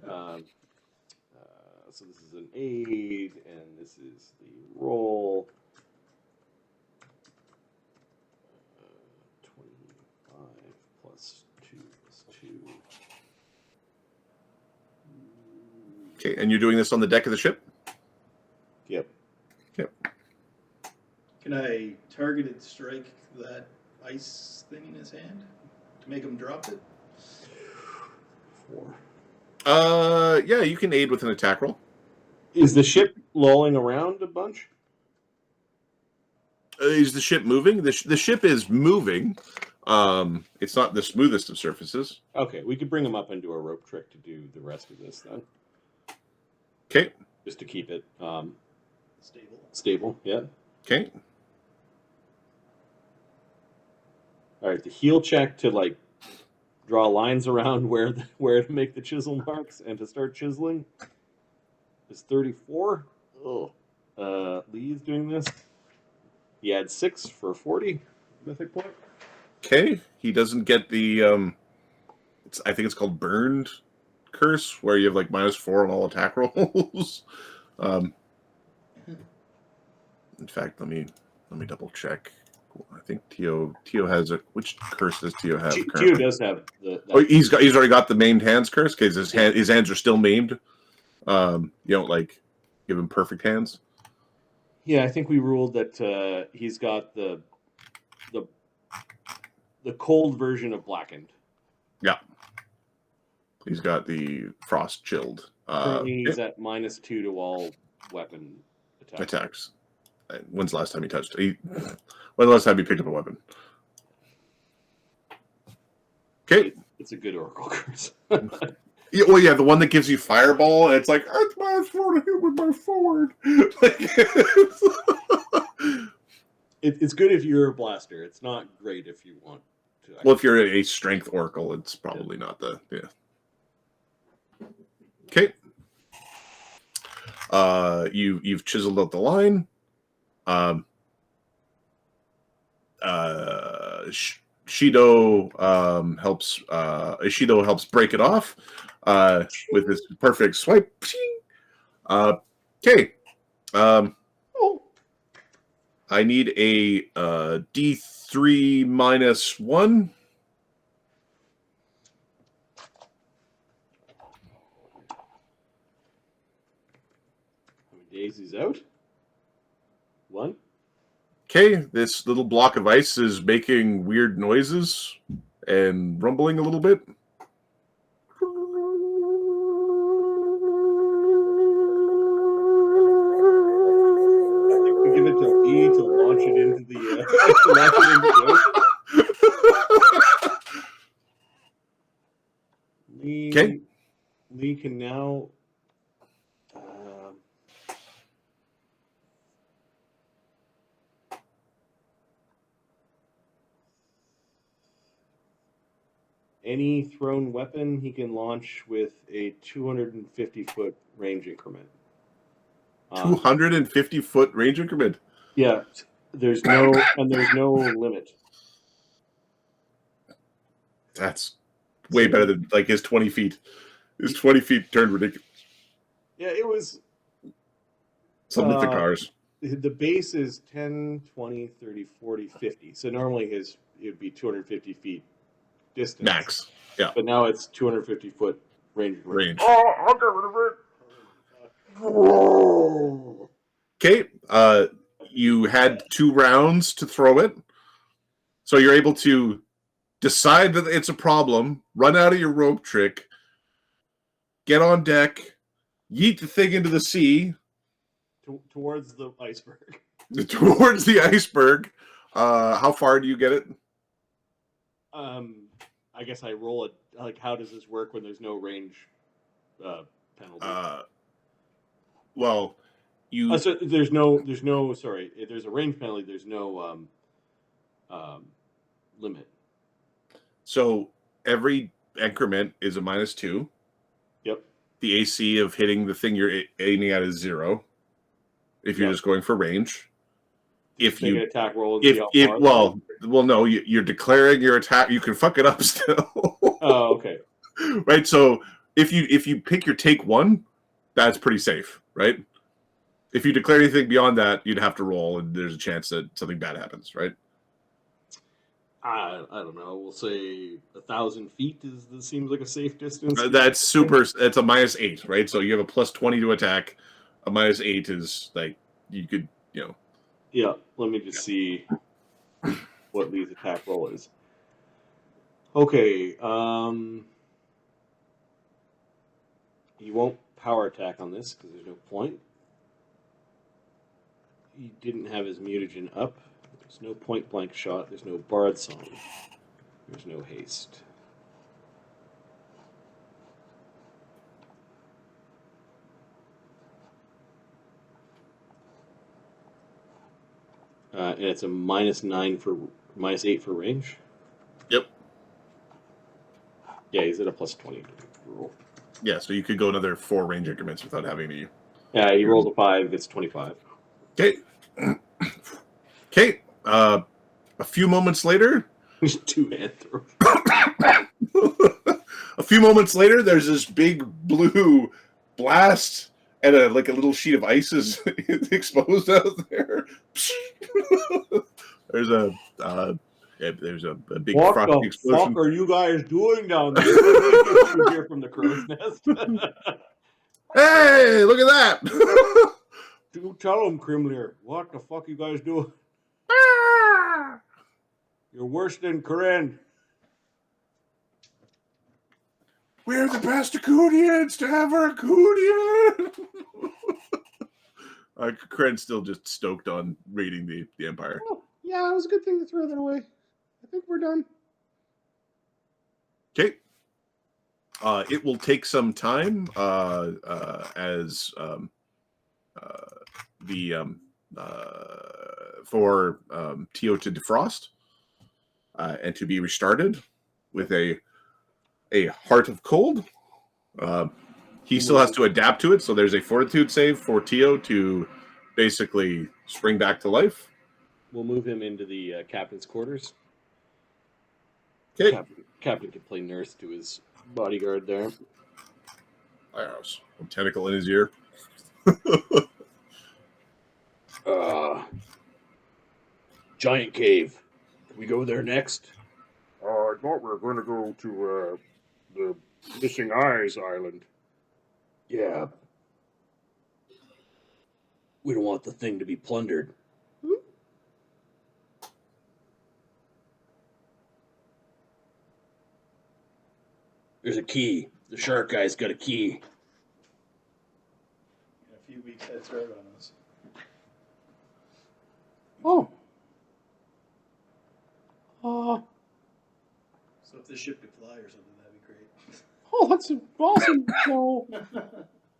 So this is an 8, and this is the roll. 25 plus 2 plus 2. Okay, and you're doing this on the deck of the ship? Yep. Yep. Can I targeted strike that ice thing in his hand to make him drop it? 4. Yeah, you can aid with an attack roll. Is the ship lolling around a bunch? Is the ship moving? The ship is moving. It's not the smoothest of surfaces. Okay, we could bring him up and do a rope trick to do the rest of this then. Okay. Just to keep it Stable. stable, yeah. Okay. All right, the heel check to like draw lines around where to make the chisel marks and to start chiseling is 34. Oh, Lee's doing this. He had 6 for 40 mythic point. Okay. He doesn't get the I think it's called burned curse, where you have like -4 on all attack rolls. In fact, let me double check. I think Tio has a. Which curse does Tio have? Tio does have the. Oh, he's already got the maimed hands curse because his hands are still maimed. You don't like give him perfect hands. Yeah, I think we ruled that he's got the cold version of blackened. Yeah, he's got the frost chilled. Currently, he's at -2 to all weapon attacks. When's the last time he touched? When's the last time he picked up a weapon? Okay. It's a good oracle curse. Yeah, well, yeah, the one that gives you fireball, and it's like, it's -4 to hit with my forward. It's good if you're a blaster. It's not great if you want to. Well, if you're a strength oracle, it's probably not the, yeah. Okay. You've chiseled out the line. Ishido helps break it off with this perfect swipe. Okay. I need a D3 -1. How many days he's out? 1. Okay, this little block of ice is making weird noises and rumbling a little bit. I think we give it to Lee to launch it into the ocean. Okay. Lee can now. Any thrown weapon he can launch with a 250-foot range increment. 250-foot range increment. Yeah, there's no limit. That's way better than like his 20 feet. His 20 feet turned ridiculous. Yeah, it was. Some of the cars. The base is 10, 20, 30, 40, 50. So normally it would be 250 feet distance. Max. Yeah. But now it's 250-foot range. Oh, I'll get rid of it. Okay. You had 2 rounds to throw it. So you're able to decide that it's a problem, run out of your rope trick, get on deck, yeet the thing into the sea. Towards the iceberg. Towards the iceberg. How far do you get it? I guess I roll it. Like, how does this work when there's no range penalty? Well, you. So there's no. Sorry, if there's a range penalty. There's no limit. So every increment is a -2. Yep. The AC of hitting the thing you're aiming at is 0. If you're just going for range. If you attack roll, no, you're declaring your attack. You can fuck it up still. Oh, okay. Right. So if you pick your take 1, that's pretty safe, right? If you declare anything beyond that, you'd have to roll, and there's a chance that something bad happens, right? I don't know. We'll say 1,000 feet seems like a safe distance. That's super. It's a -8, right? So you have a +20 to attack. A -8 is like you could, Yeah, let me just see what Lee's attack roll is. Okay, he won't power attack on this because there's no point. He didn't have his mutagen up. There's no point blank shot. There's no bard song. There's no haste. And it's a -8 for range. Yep. Yeah, he's at a +20 roll. Yeah, so you could go another 4 range increments without having to. Yeah, he rolls a 5. It's 25. Okay. Okay. A few moments later. Two-hand throw. A few moments later, there's this big blue blast, and a little sheet of ice is exposed out there. There's a big What frosty the explosion. fuck are you guys doing down there? You hear from the crow's nest. Hey, look at that! Do tell him, Krimlir. What the fuck you guys doing? You're worse than Karen. We're the best Acoudians to ever Acoudian! Karen's still just stoked on raiding the Empire. Oh, yeah, it was a good thing to throw that away. I think we're done. Okay. It will take some time as for Tio to defrost and to be restarted with a heart of cold. He still has to adapt to it, so there's a fortitude save for Tio to basically spring back to life. We'll move him into the captain's quarters. Okay. Captain can play nurse to his bodyguard there. Yes. A tentacle in his ear. Giant cave. Can we go there next? I thought we were going to go to the Missing Eyes Island. Yeah. We don't want the thing to be plundered. There's a key. The shark guy's got a key. In a few weeks, head start on us. Oh. So if this ship could fly or something, that'd be great. Oh, that's awesome.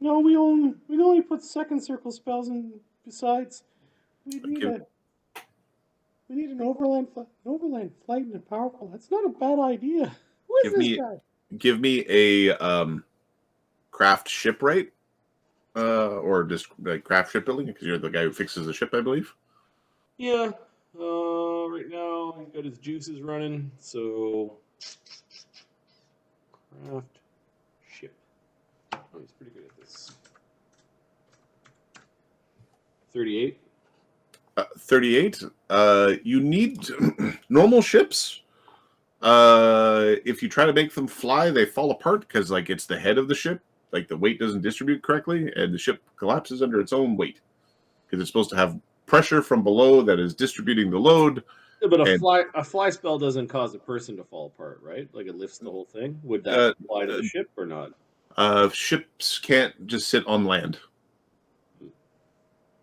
No, we only put second circle spells in. Besides, we need an overland flight and a power pole. That's not a bad idea. Who is this guy? Give me a craft shipwright, or just like craft shipbuilding, because you're the guy who fixes the ship, I believe. Yeah. Right now, he's got his juices running, so craft ship. Oh, he's pretty good at this. 38. 38. You need normal ships. If you try to make them fly, they fall apart because it's the head of the ship. The weight doesn't distribute correctly, and the ship collapses under its own weight because it's supposed to have pressure from below that is distributing the load. Yeah, but a fly spell doesn't cause a person to fall apart, right? It lifts the whole thing. Would that apply to the ship or not? Ships can't just sit on land.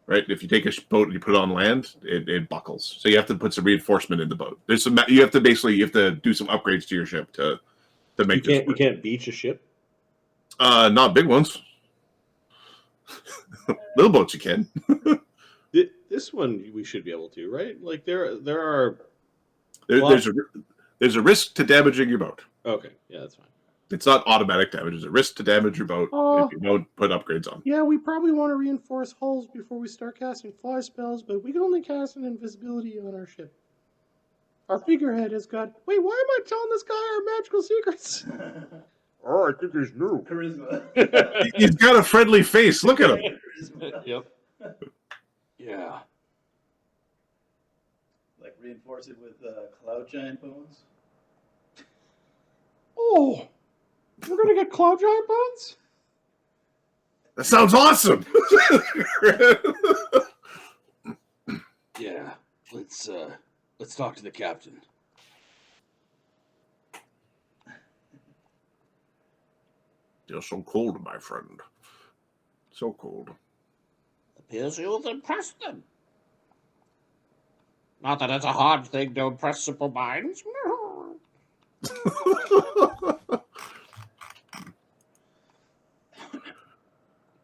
Right? If you take a boat and you put it on land, it buckles. So you have to put some reinforcement in the boat. You have to do some upgrades to your ship to make this work. You can't beach a ship? Not big ones. Little boats you can. This one we should be able to, right? There are there's a risk to damaging your boat. Okay, yeah, that's fine. It's not automatic damage. There's a risk to damage your boat if you don't put upgrades on. Yeah, we probably want to reinforce hulls before we start casting fly spells, but we can only cast an invisibility on our ship. Our figurehead has got... Wait, why am I telling this guy our magical secrets? Oh, I think he's new. Charisma. He's got a friendly face. Look at him. Charisma. Yep. Yeah. Like reinforce it with cloud giant bones. Oh, we're gonna get cloud giant bones. That sounds awesome. Yeah. Let's talk to the captain. You're so cold, my friend. So cold. Appears you've impressed them. Not that it's a hard thing to impress simple minds.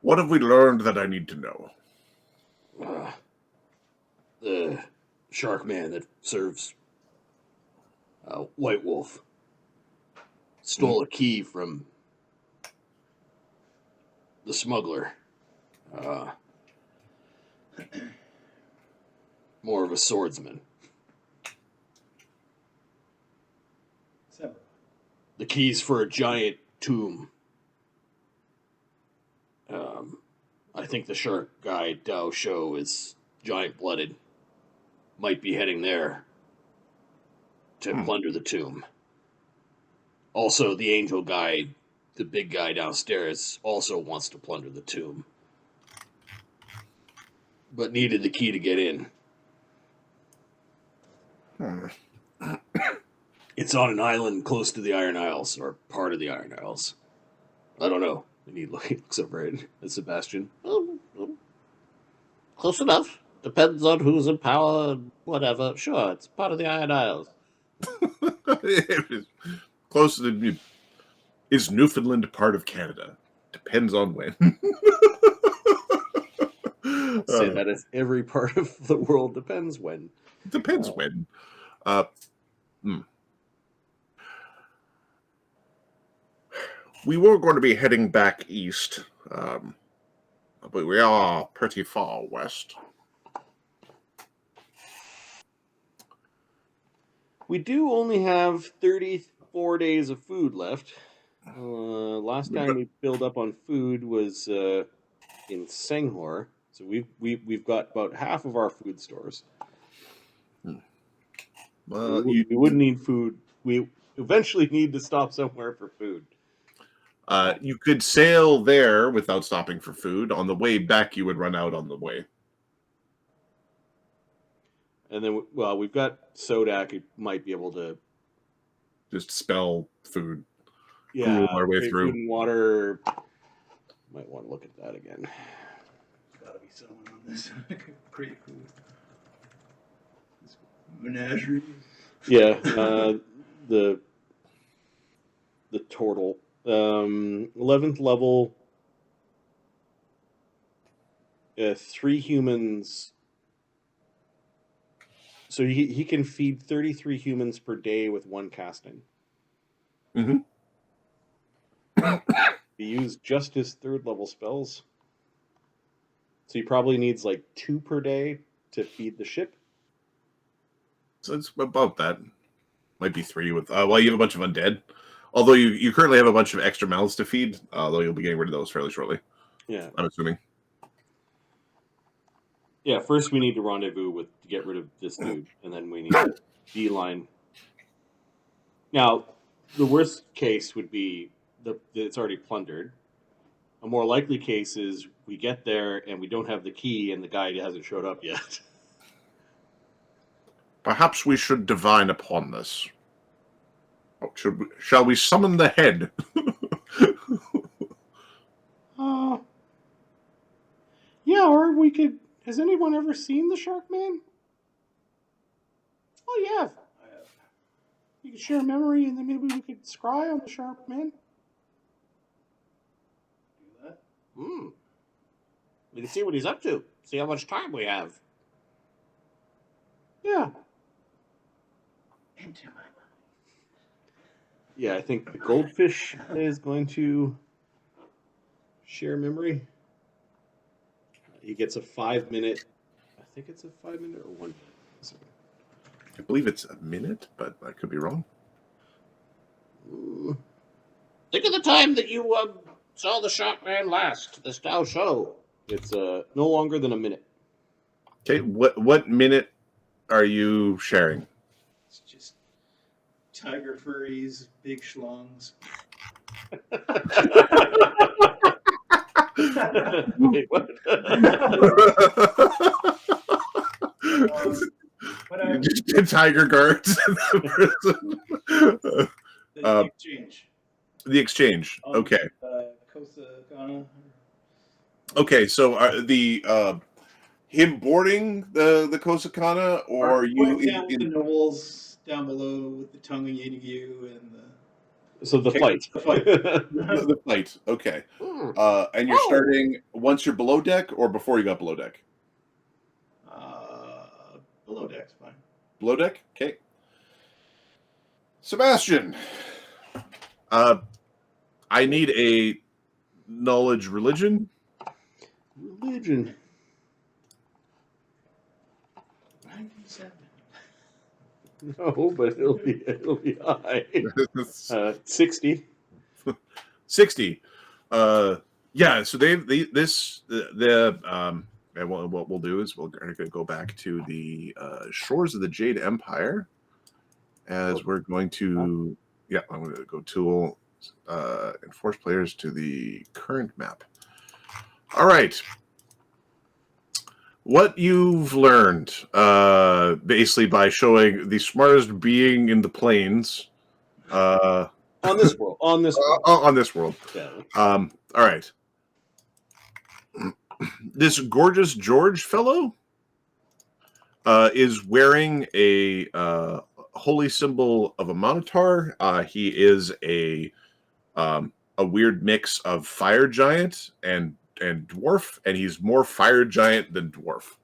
What have we learned that I need to know? The shark man that serves White Wolf stole a key from the smuggler. More of a swordsman. Samurai. The keys for a giant tomb. I think the shark guy Dao Shou is giant blooded. Might be heading there to plunder the tomb. Also, the angel guy, the big guy downstairs, also wants to plunder the tomb. But needed the key to get in. It's on an island close to the Iron Isles, or part of the Iron Isles. I don't know. He looks over at Sebastian. Close enough. Depends on who's in power and whatever. Sure, it's part of the Iron Isles. Close to the. Is Newfoundland part of Canada? Depends on when. Say that as every part of the world depends when. Depends when. We were going to be heading back east, but we are pretty far west. We do only have 34 days of food left. Last time we filled up on food was in Senghor, so we've got about half of our food stores. We would need food. We eventually need to stop somewhere for food. You could sail there without stopping for food. On the way back, you would run out on the way. And then, well, we've got Sodak. Who might be able to just spell food. Yeah, Gruel our way through. Food and water. Might want to look at that again. There's gotta be someone on this. Pretty cool. This menagerie. Yeah, the turtle. 11th level. 3 humans. So he can feed 33 humans per day with 1 casting. Mm-hmm. He used just his 3rd level spells. So he probably needs like 2 per day to feed the ship. So it's about that. Might be 3 with... well, you have a bunch of undead. Although you currently have a bunch of extra mouths to feed, although you'll be getting rid of those fairly shortly. Yeah. I'm assuming. Yeah, first we need to rendezvous to get rid of this dude, and then we need to beeline. Now, the worst case would be it's already plundered. A more likely case is we get there and we don't have the key and the guy hasn't showed up yet. Perhaps we should divine upon this. Shall we summon the head? Yeah, or we could... Has anyone ever seen the Shark Man? Oh, you have. I have. You could share a memory, and then maybe we could scry on the Shark Man. Do that. We can see what he's up to. See how much time we have. Yeah. Into my mind. Yeah, I think the goldfish is going to share memory. He gets a 5-minute. I think it's a 5-minute or 1 minute. I believe it's a minute, but I could be wrong. Think of the time that you saw the Shark Man last. This Tao show. It's no longer than a minute. Okay, what minute are you sharing? It's just tiger furries, big schlongs. Wait, what? What Just tiger guards in the prison. the exchange. The exchange. Okay. Costa Ghana. Okay. So him boarding the Kosakana, or you down with the knolls down below with the tongue of Yenigu and the So the fight. the fight. the fight? Okay. And you're starting once you're below deck, or before you got below deck? Below deck's fine. Below deck. Okay. Sebastian, I need a knowledge religion. Religion. 97. No, but it'll be high. 60. 60. Yeah, so and what we'll do is we're going to go back to the shores of the Jade Empire, as we're going to I'm going to go tool and force players to the current map. All right. What you've learned, basically by showing the smartest being in the plains, On this world. On this world. Yeah. Yeah. All right. This gorgeous George fellow is wearing a holy symbol of a minotaur. He is a weird mix of fire giant and dwarf, and he's more fire giant than dwarf.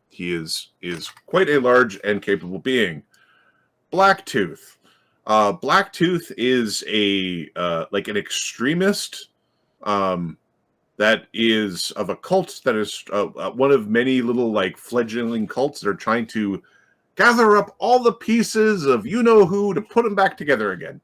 He is quite a large and capable being. Blacktooth. Blacktooth is a like an extremist that is of a cult that is one of many little like fledgling cults that are trying to gather up all the pieces of you know who to put them back together again.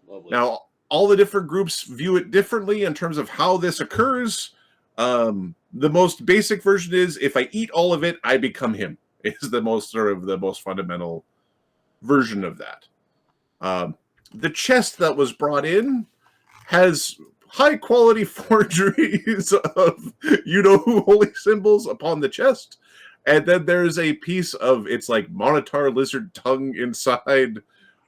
Lovely. Now, all the different groups view it differently in terms of how this occurs. The most basic version is if I eat all of it, I become him. Is the most fundamental version of that. The chest that was brought in has high quality forgeries of you know who holy symbols upon the chest, and then there's a piece of it's like monitor lizard tongue inside,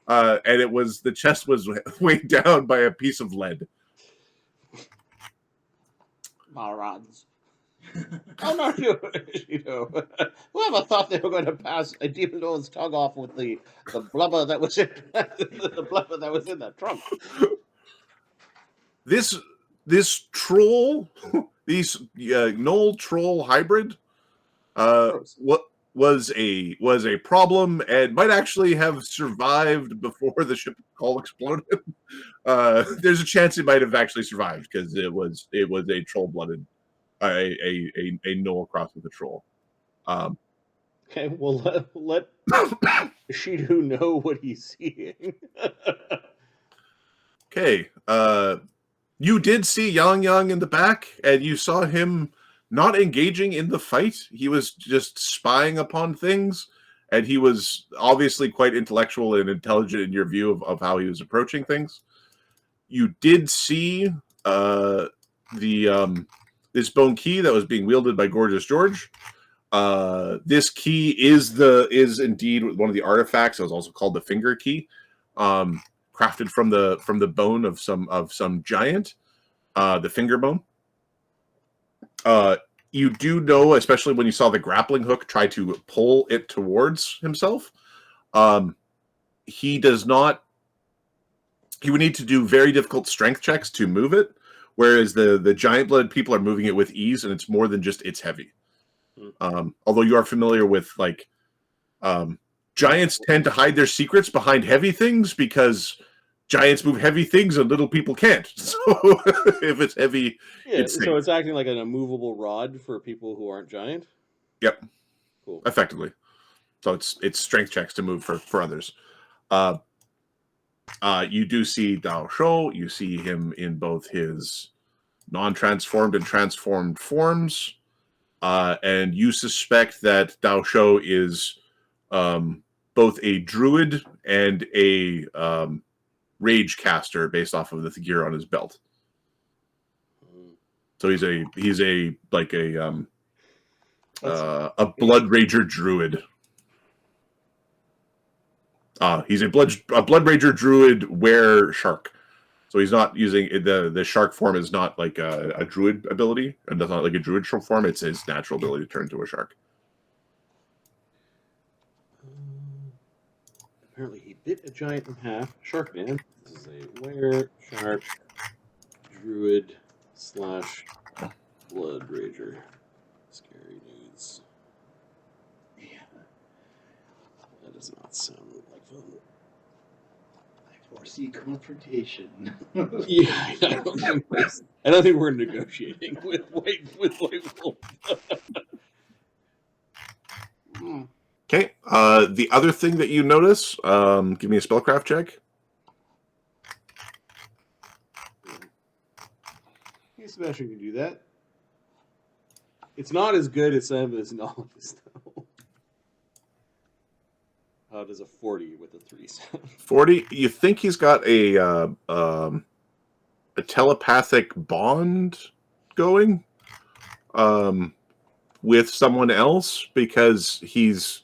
and the chest was weighed down by a piece of lead. Morons. Oh no, whoever thought they were going to pass a demon lord's tongue off with the blubber that was in the blubber that was in that trunk? This troll, these gnoll troll hybrid, what was a problem and might actually have survived before the ship hull exploded. There's a chance it might have actually survived because it was a troll blooded, a gnoll crossed with a troll. Okay, well let Ishido know what he's seeing. Okay, you did see Yang Yang in the back, and you saw him not engaging in the fight. He was just spying upon things, and he was obviously quite intellectual and intelligent in your view of how he was approaching things. You did see this bone key that was being wielded by Gorgeous George. This key is indeed one of the artifacts that was also called the finger key. Crafted from the bone of some giant, the finger bone. You do know, especially when you saw the grappling hook try to pull it towards himself, he does not. He would need to do very difficult strength checks to move it, whereas the giant blooded people are moving it with ease, and it's more than just it's heavy. Although you are familiar with giants tend to hide their secrets behind heavy things because giants move heavy things and little people can't. So if it's heavy, it's safe. So it's acting like an immovable rod for people who aren't giant. Yep, cool, effectively. So it's strength checks to move for others. You do see Dao Shou. You see him in both his non-transformed and transformed forms. And you suspect that Dao Shou is both a druid and a rage caster based off of the gear on his belt. So he's a blood rager druid. He's a blood rager druid were shark. So he's not using the shark form is not like a druid ability, and that's not like a druid form. It's his natural ability to turn into a shark. Apparently, he bit a giant in half. Shark man. This is a were shark druid / blood rager. Scary news. Yeah. That does not sound like fun. I foresee confrontation. Yeah, I don't think we're negotiating with White Wolf. Okay. The other thing that you notice, give me a spellcraft check. Hey, Sebastian can do that. It's not as good as some of his knowledge, though. How does a 40 with a 3 sound? 40. You think he's got a telepathic bond going with someone else, because he's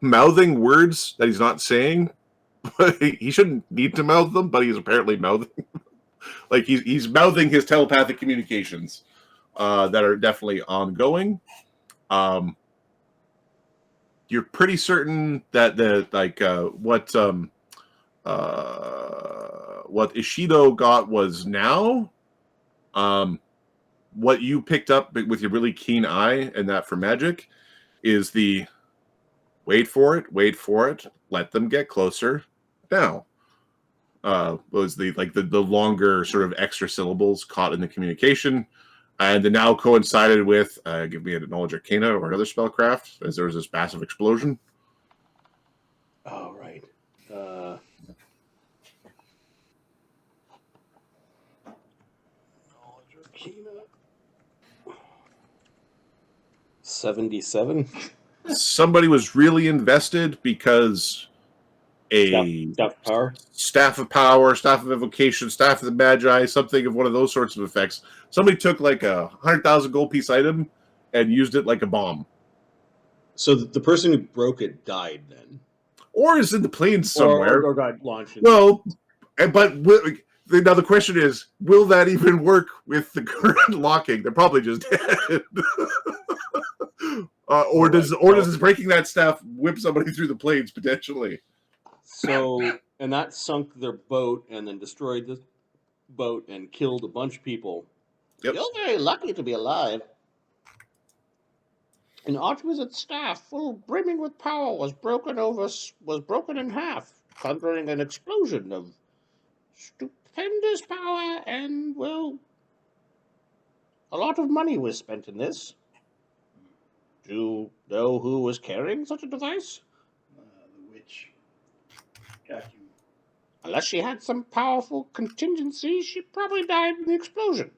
mouthing words that he's not saying. He shouldn't need to mouth them, but he's apparently mouthing. Like he's mouthing his telepathic communications that are definitely ongoing. You're pretty certain that what Ishido got was now. What you picked up with your really keen eye and that for magic is the wait for it, let them get closer now. Was the longer sort of extra syllables caught in the communication, and the now coincided with give me a knowledge arcana or another spellcraft, as there was this massive explosion. Oh, right. Knowledge arcana. 77. Somebody was really invested because Staff power. Staff of Power, Staff of Evocation, Staff of the Magi, something of one of those sorts of effects. Somebody took like a 100,000 gold piece item and used it like a bomb. So the person who broke it died then? Or is in the planes somewhere. Or got launched. Well, but now the question is, will that even work with the current locking? They're probably just dead. Or does this breaking that staff whip somebody through the planes potentially? So, and that sunk their boat and then destroyed the boat and killed a bunch of people. Yep. You're very lucky to be alive. An Artemis's staff, full brimming with power, was broken in half, thundering an explosion of stupendous power, and, well, a lot of money was spent in this. Do you know who was carrying such a device? The witch. Got you. Unless she had some powerful contingency, she probably died in the explosion.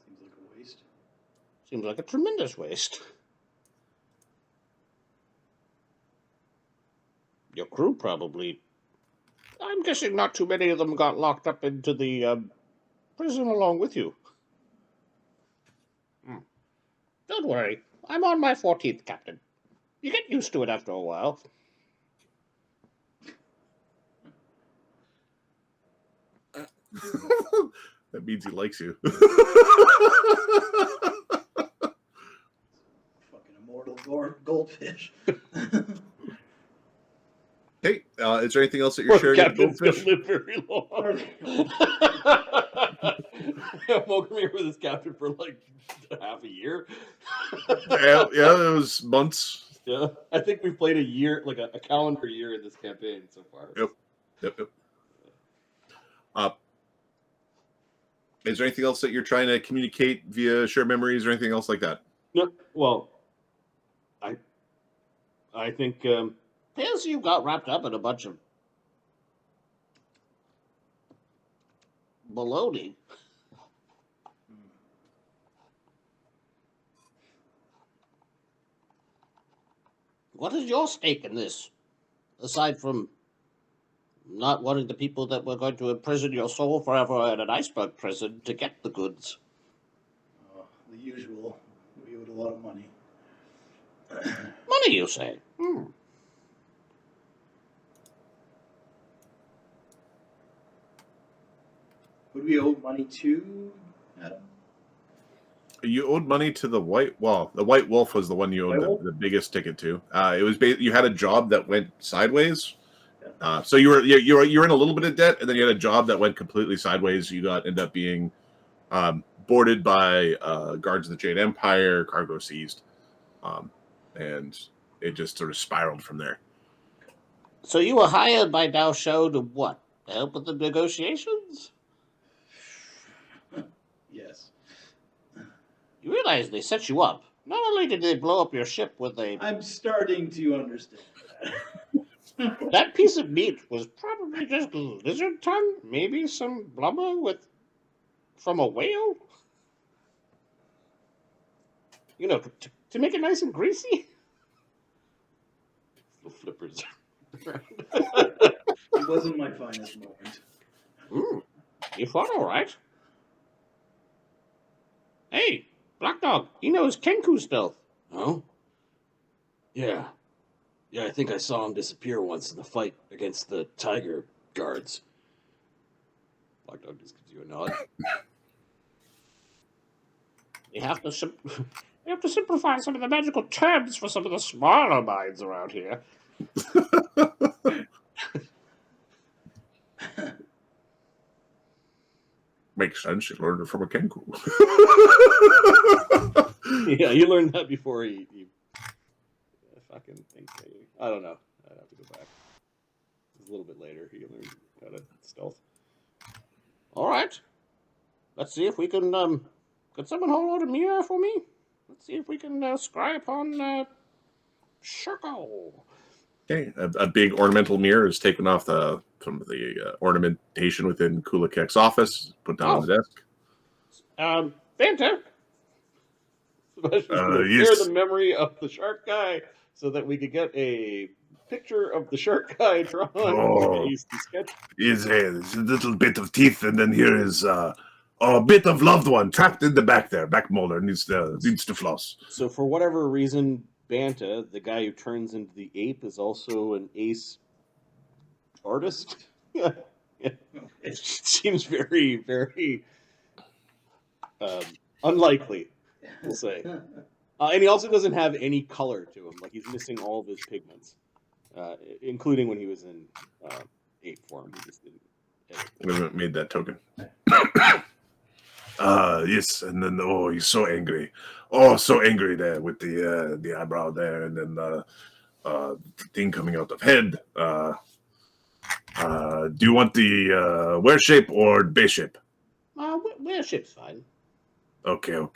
Seems like a waste. Seems like a tremendous waste. Your crew probably... I'm guessing not too many of them got locked up into the prison along with you. Don't worry. I'm on my 14th captain. You get used to it after a while. That means he likes you. Fucking immortal goldfish. Hey, is there anything else that you're sharing? Captain's gonna live very long. I'm welcoming here with this captain for like half a year. yeah, it was months. Yeah, I think we've played a year, like a calendar year in this campaign so far. Yep. Is there anything else that you're trying to communicate via shared memories or anything else like that? No, well, I think appears you got wrapped up in a bunch of baloney. What is your stake in this? Aside from not wanting the people that were going to imprison your soul forever in an iceberg prison to get the goods. The usual. We owed a lot of money. Money, you say? Who do we owe money to, Adam? You owed money to the White Wolf. The White Wolf was the one you White owed Wolf? the biggest ticket to. It was you had a job that went sideways. So you were in a little bit of debt, and then you had a job that went completely sideways. You ended up being boarded by guards of the Jade Empire, cargo seized, and it just sort of spiraled from there. So you were hired by Dao Shou to what? To help with the negotiations? Yes. You realize they set you up. Not only did they blow up your ship with a... I'm starting to understand that. That piece of meat was probably just lizard tongue, maybe some blubber from a whale. You know, to make it nice and greasy. The flippers. It wasn't my finest moment. You fought all right. Hey, Black Dog, he knows Kenku stealth. Oh? Yeah. Yeah, I think I saw him disappear once in the fight against the tiger guards. Black Dog just gives you a nod. You have to simplify some of the magical terms for some of the smaller minds around here. Makes sense. You learned it from a Kenku. Yeah, you learned that before you fucking think. I don't know. I'd have to go back. It was a little bit later. He learned how to stealth. All right. Let's see if we can, could someone hold out a mirror for me? Let's see if we can scry upon, Shirko. Okay, a big ornamental mirror is taken off from the ornamentation within Kulakek's office, put down on the desk. Fanta. Yes. Share the memory of the shark guy so that we could get a picture of the shark guy drawn. Oh. Used to sketch. Is a little bit of teeth, and then here is a bit of loved one trapped in the back there. Back molar needs to floss. So for whatever reason, Banta, the guy who turns into the ape, is also an ace artist. Yeah. It seems very, very unlikely, we'll say. And he also doesn't have any color to him. Like, he's missing all of his pigments, including when he was in ape form. He just didn't. We haven't made that token. Yes, and then he's so angry. Oh, so angry there with the eyebrow there, and then the thing coming out of head. Do you want the wear shape or base shape? Wear shape's fine. Okay. I'm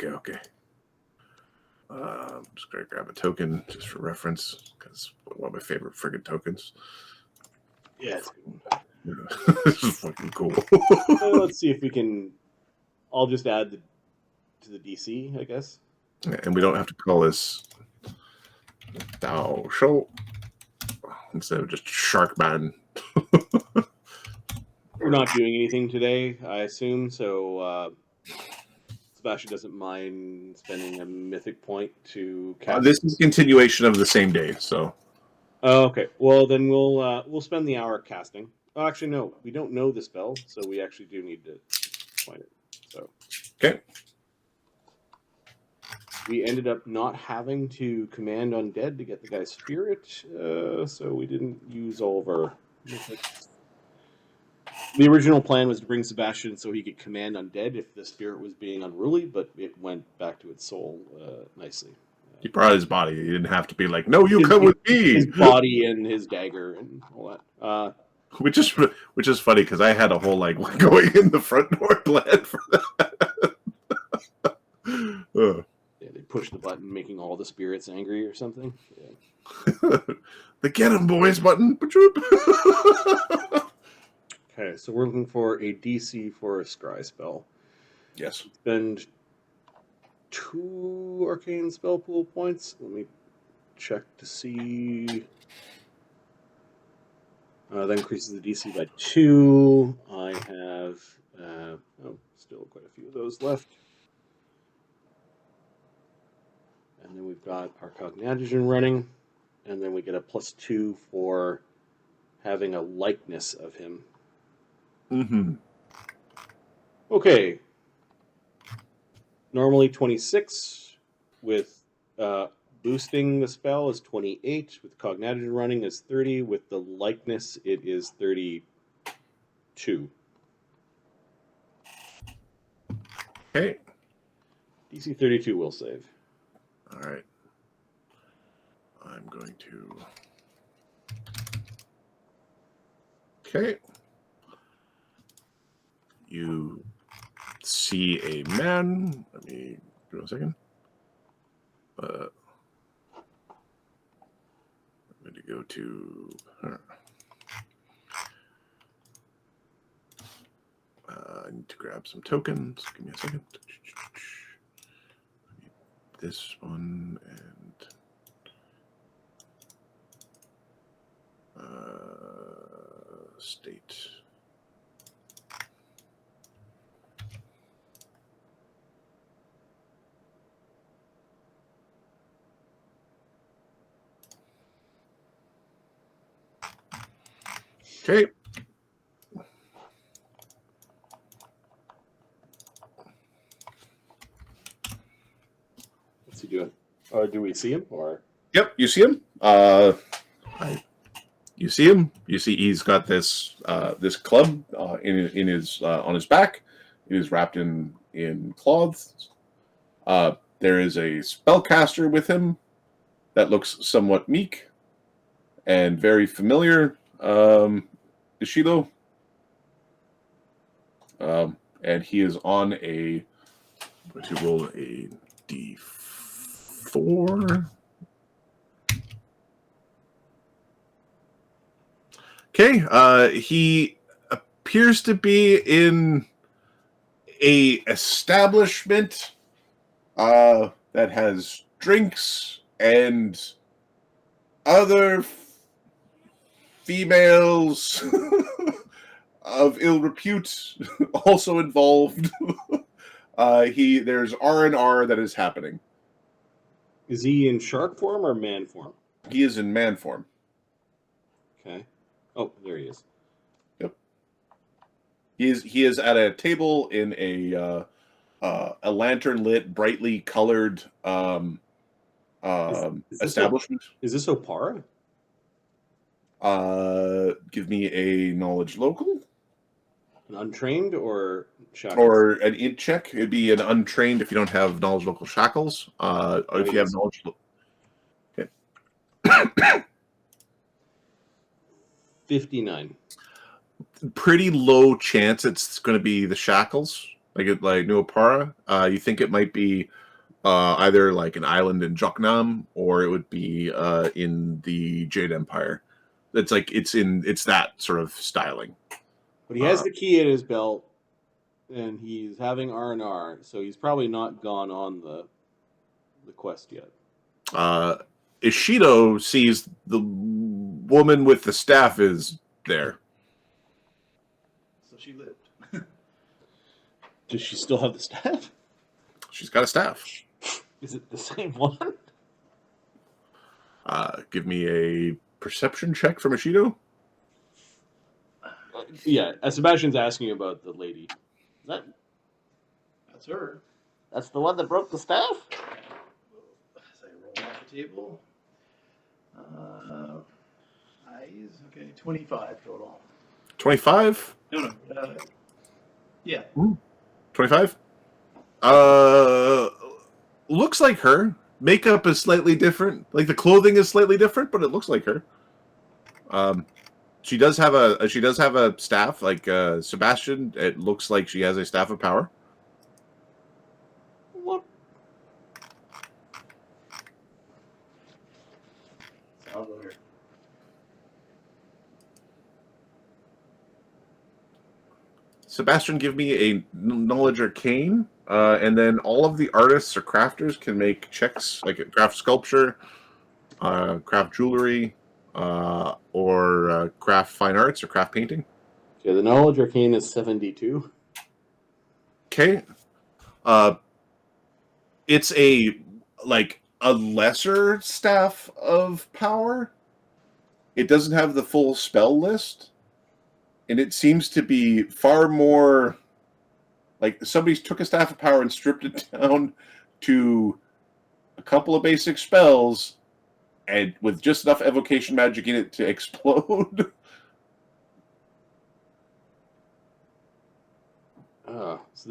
just gonna grab a token just for reference because one of my favorite friggin' tokens. Yeah, it's cool. This is fucking cool. Well, let's see if we can. I'll just add to the DC, I guess. And we don't have to call this Dao Shou instead of just Sharkman. We're not doing anything today, I assume, so Sebastian doesn't mind spending a mythic point to cast. This is a continuation of the same day, so. Oh, okay. Well, then we'll spend the hour casting. Oh, actually, no, we don't know the spell, so we actually do need to point it. So. Okay. We ended up not having to command undead to get the guy's spirit, so we didn't use all of our mythics. The original plan was to bring Sebastian so he could command undead if the spirit was being unruly, but it went back to its soul nicely. He brought his body. He didn't have to be like, no, you come with me. His body and his dagger and all that. Which is funny because I had a whole like going in the front door plan for that. Yeah, they push the button, making all the spirits angry or something. Yeah. The Get 'em Boys button. Okay, so we're looking for a DC for a scry spell. Yes. Spend 2 arcane spell pool points. Let me check to see. That increases the DC by 2. I have still quite a few of those left. And then we've got our Cognadogen running. And then we get a +2 for having a likeness of him. Mm-hmm. Okay. Normally 26 with boosting the spell is 28. With Cognadogen running is 30. With the likeness, it is 32. Okay. DC 32 will save. All right. I'm going to. Okay. You see a man. Let me give it a second. I'm going to go to. I need to grab some tokens. Give me a second. This one and state. Okay. What's he doing? Do we see him or? Yep, you see him. You see him. You see he's got this this club in his on his back. It is wrapped in cloths. There is a spellcaster with him that looks somewhat meek and very familiar. Ishido. And he is on a. I'm going to roll a d4. Okay, he appears to be in a establishment that has drinks and other females of ill repute also involved. There's R&R that is happening. Is he in shark form or man form? He is in man form. Okay. Oh, there he is. Yep. He is at a table in a lantern lit, brightly colored establishment. Is this Opara? Give me a knowledge local. An untrained or shackles? Or an int check. It'd be an untrained if you don't have knowledge local shackles. Or if you have knowledge local. Okay. 59. Pretty low chance it's going to be the shackles, like New Opara. You think it might be either like an island in Joknam, or it would be in the Jade Empire. It's that sort of styling. But he has the key in his belt, and he's having R&R, so he's probably not gone on the quest yet. Ishido sees the woman with the staff is there. So she lived. Does she still have the staff? She's got a staff. Is it the same one? Give me a perception check from Ishido. Yeah, Sebastian's asking about the lady. That, That's her. that's the one that broke the staff? As I roll off the table. Eyes. Okay, 25 total. 25? No. Yeah. 25? Looks like her. Makeup is slightly different. Like the clothing is slightly different, but it looks like her. She does have a staff, like Sebastian. It looks like she has a staff of power. What? Sebastian, give me a knowledge arcane, and then all of the artists or crafters can make checks, like craft sculpture, craft jewelry, or craft fine arts or craft painting. Okay, the knowledge arcane is 72. Okay. It's a lesser staff of power. It doesn't have the full spell list, and it seems to be far more like somebody took a staff of power and stripped it down to a couple of basic spells, and with just enough evocation magic in it to explode. So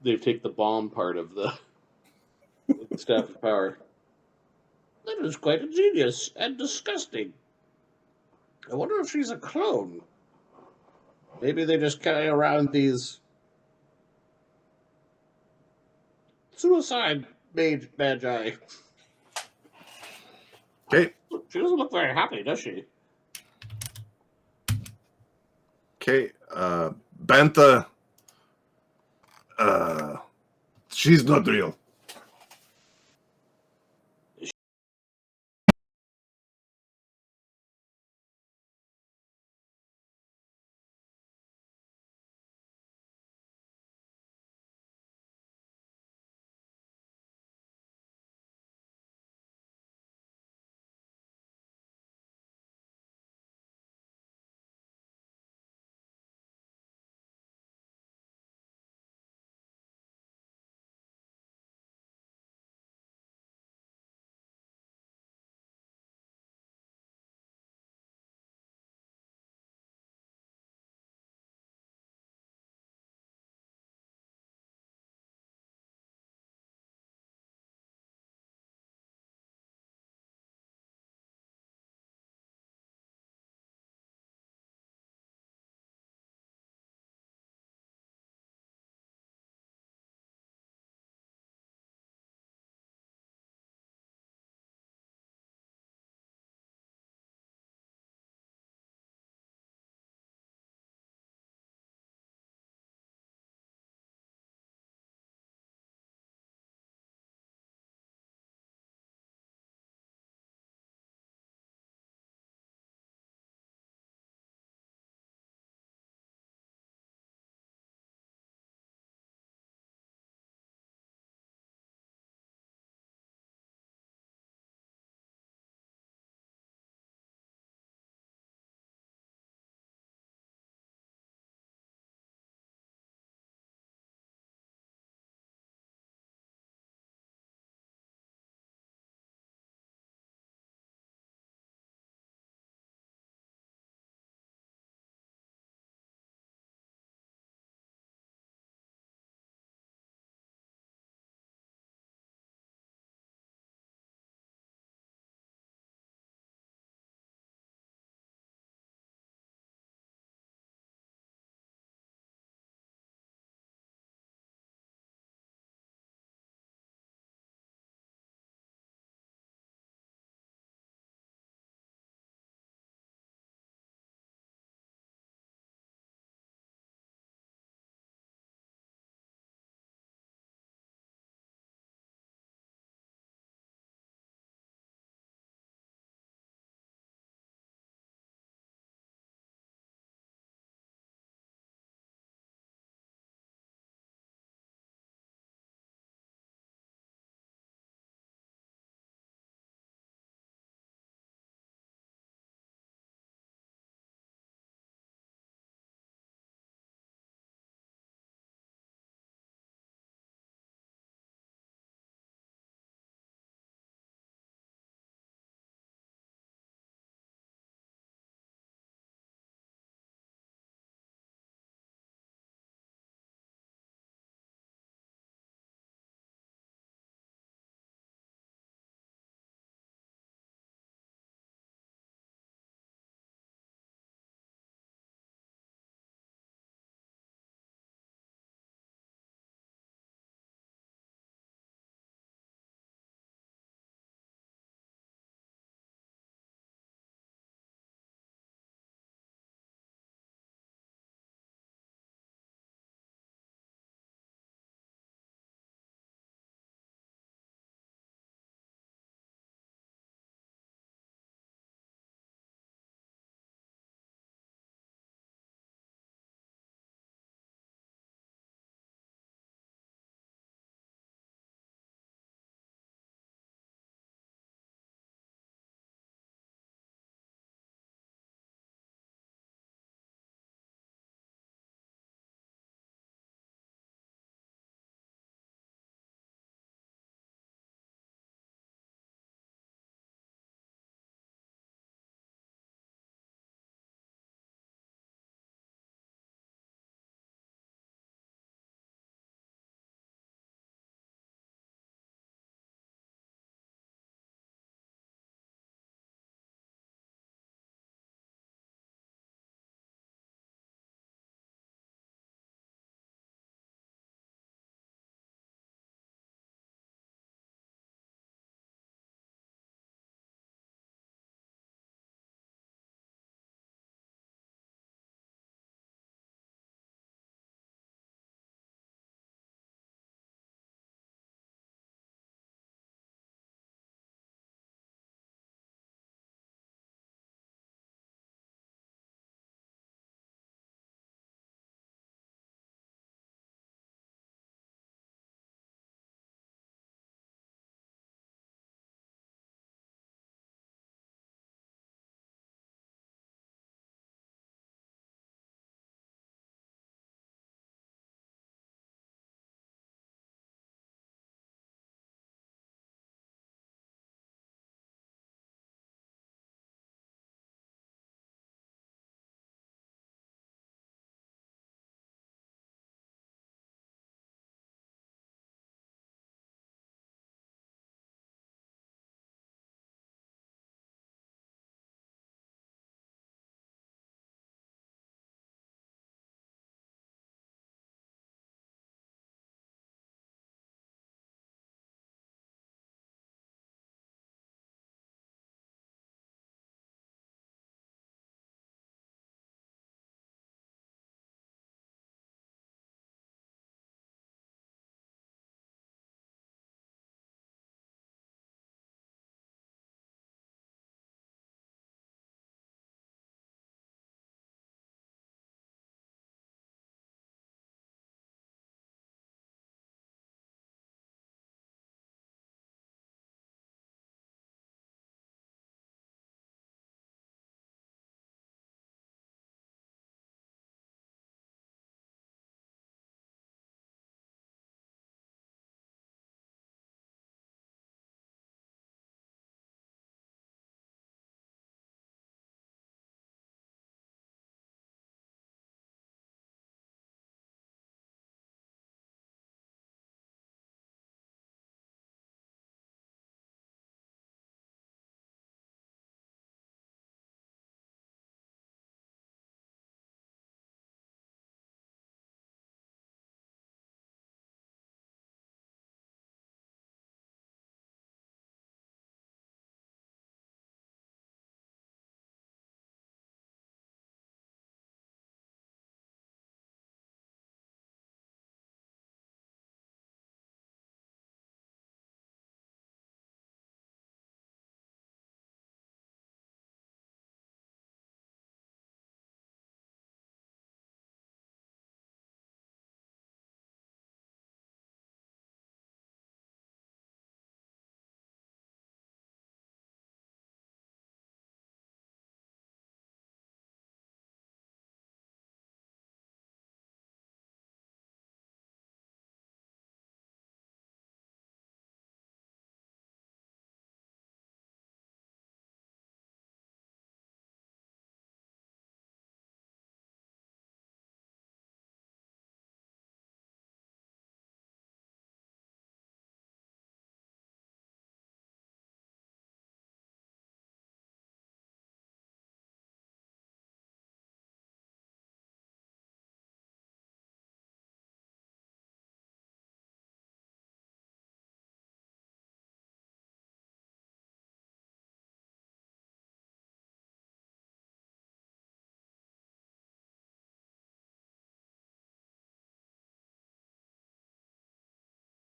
they've taken the bomb part of the staff of power. That is quite ingenious and disgusting. I wonder if she's a clone. Maybe they just carry around these suicide magi. Okay. She doesn't look very happy, does she? Okay. Bantha. She's not real.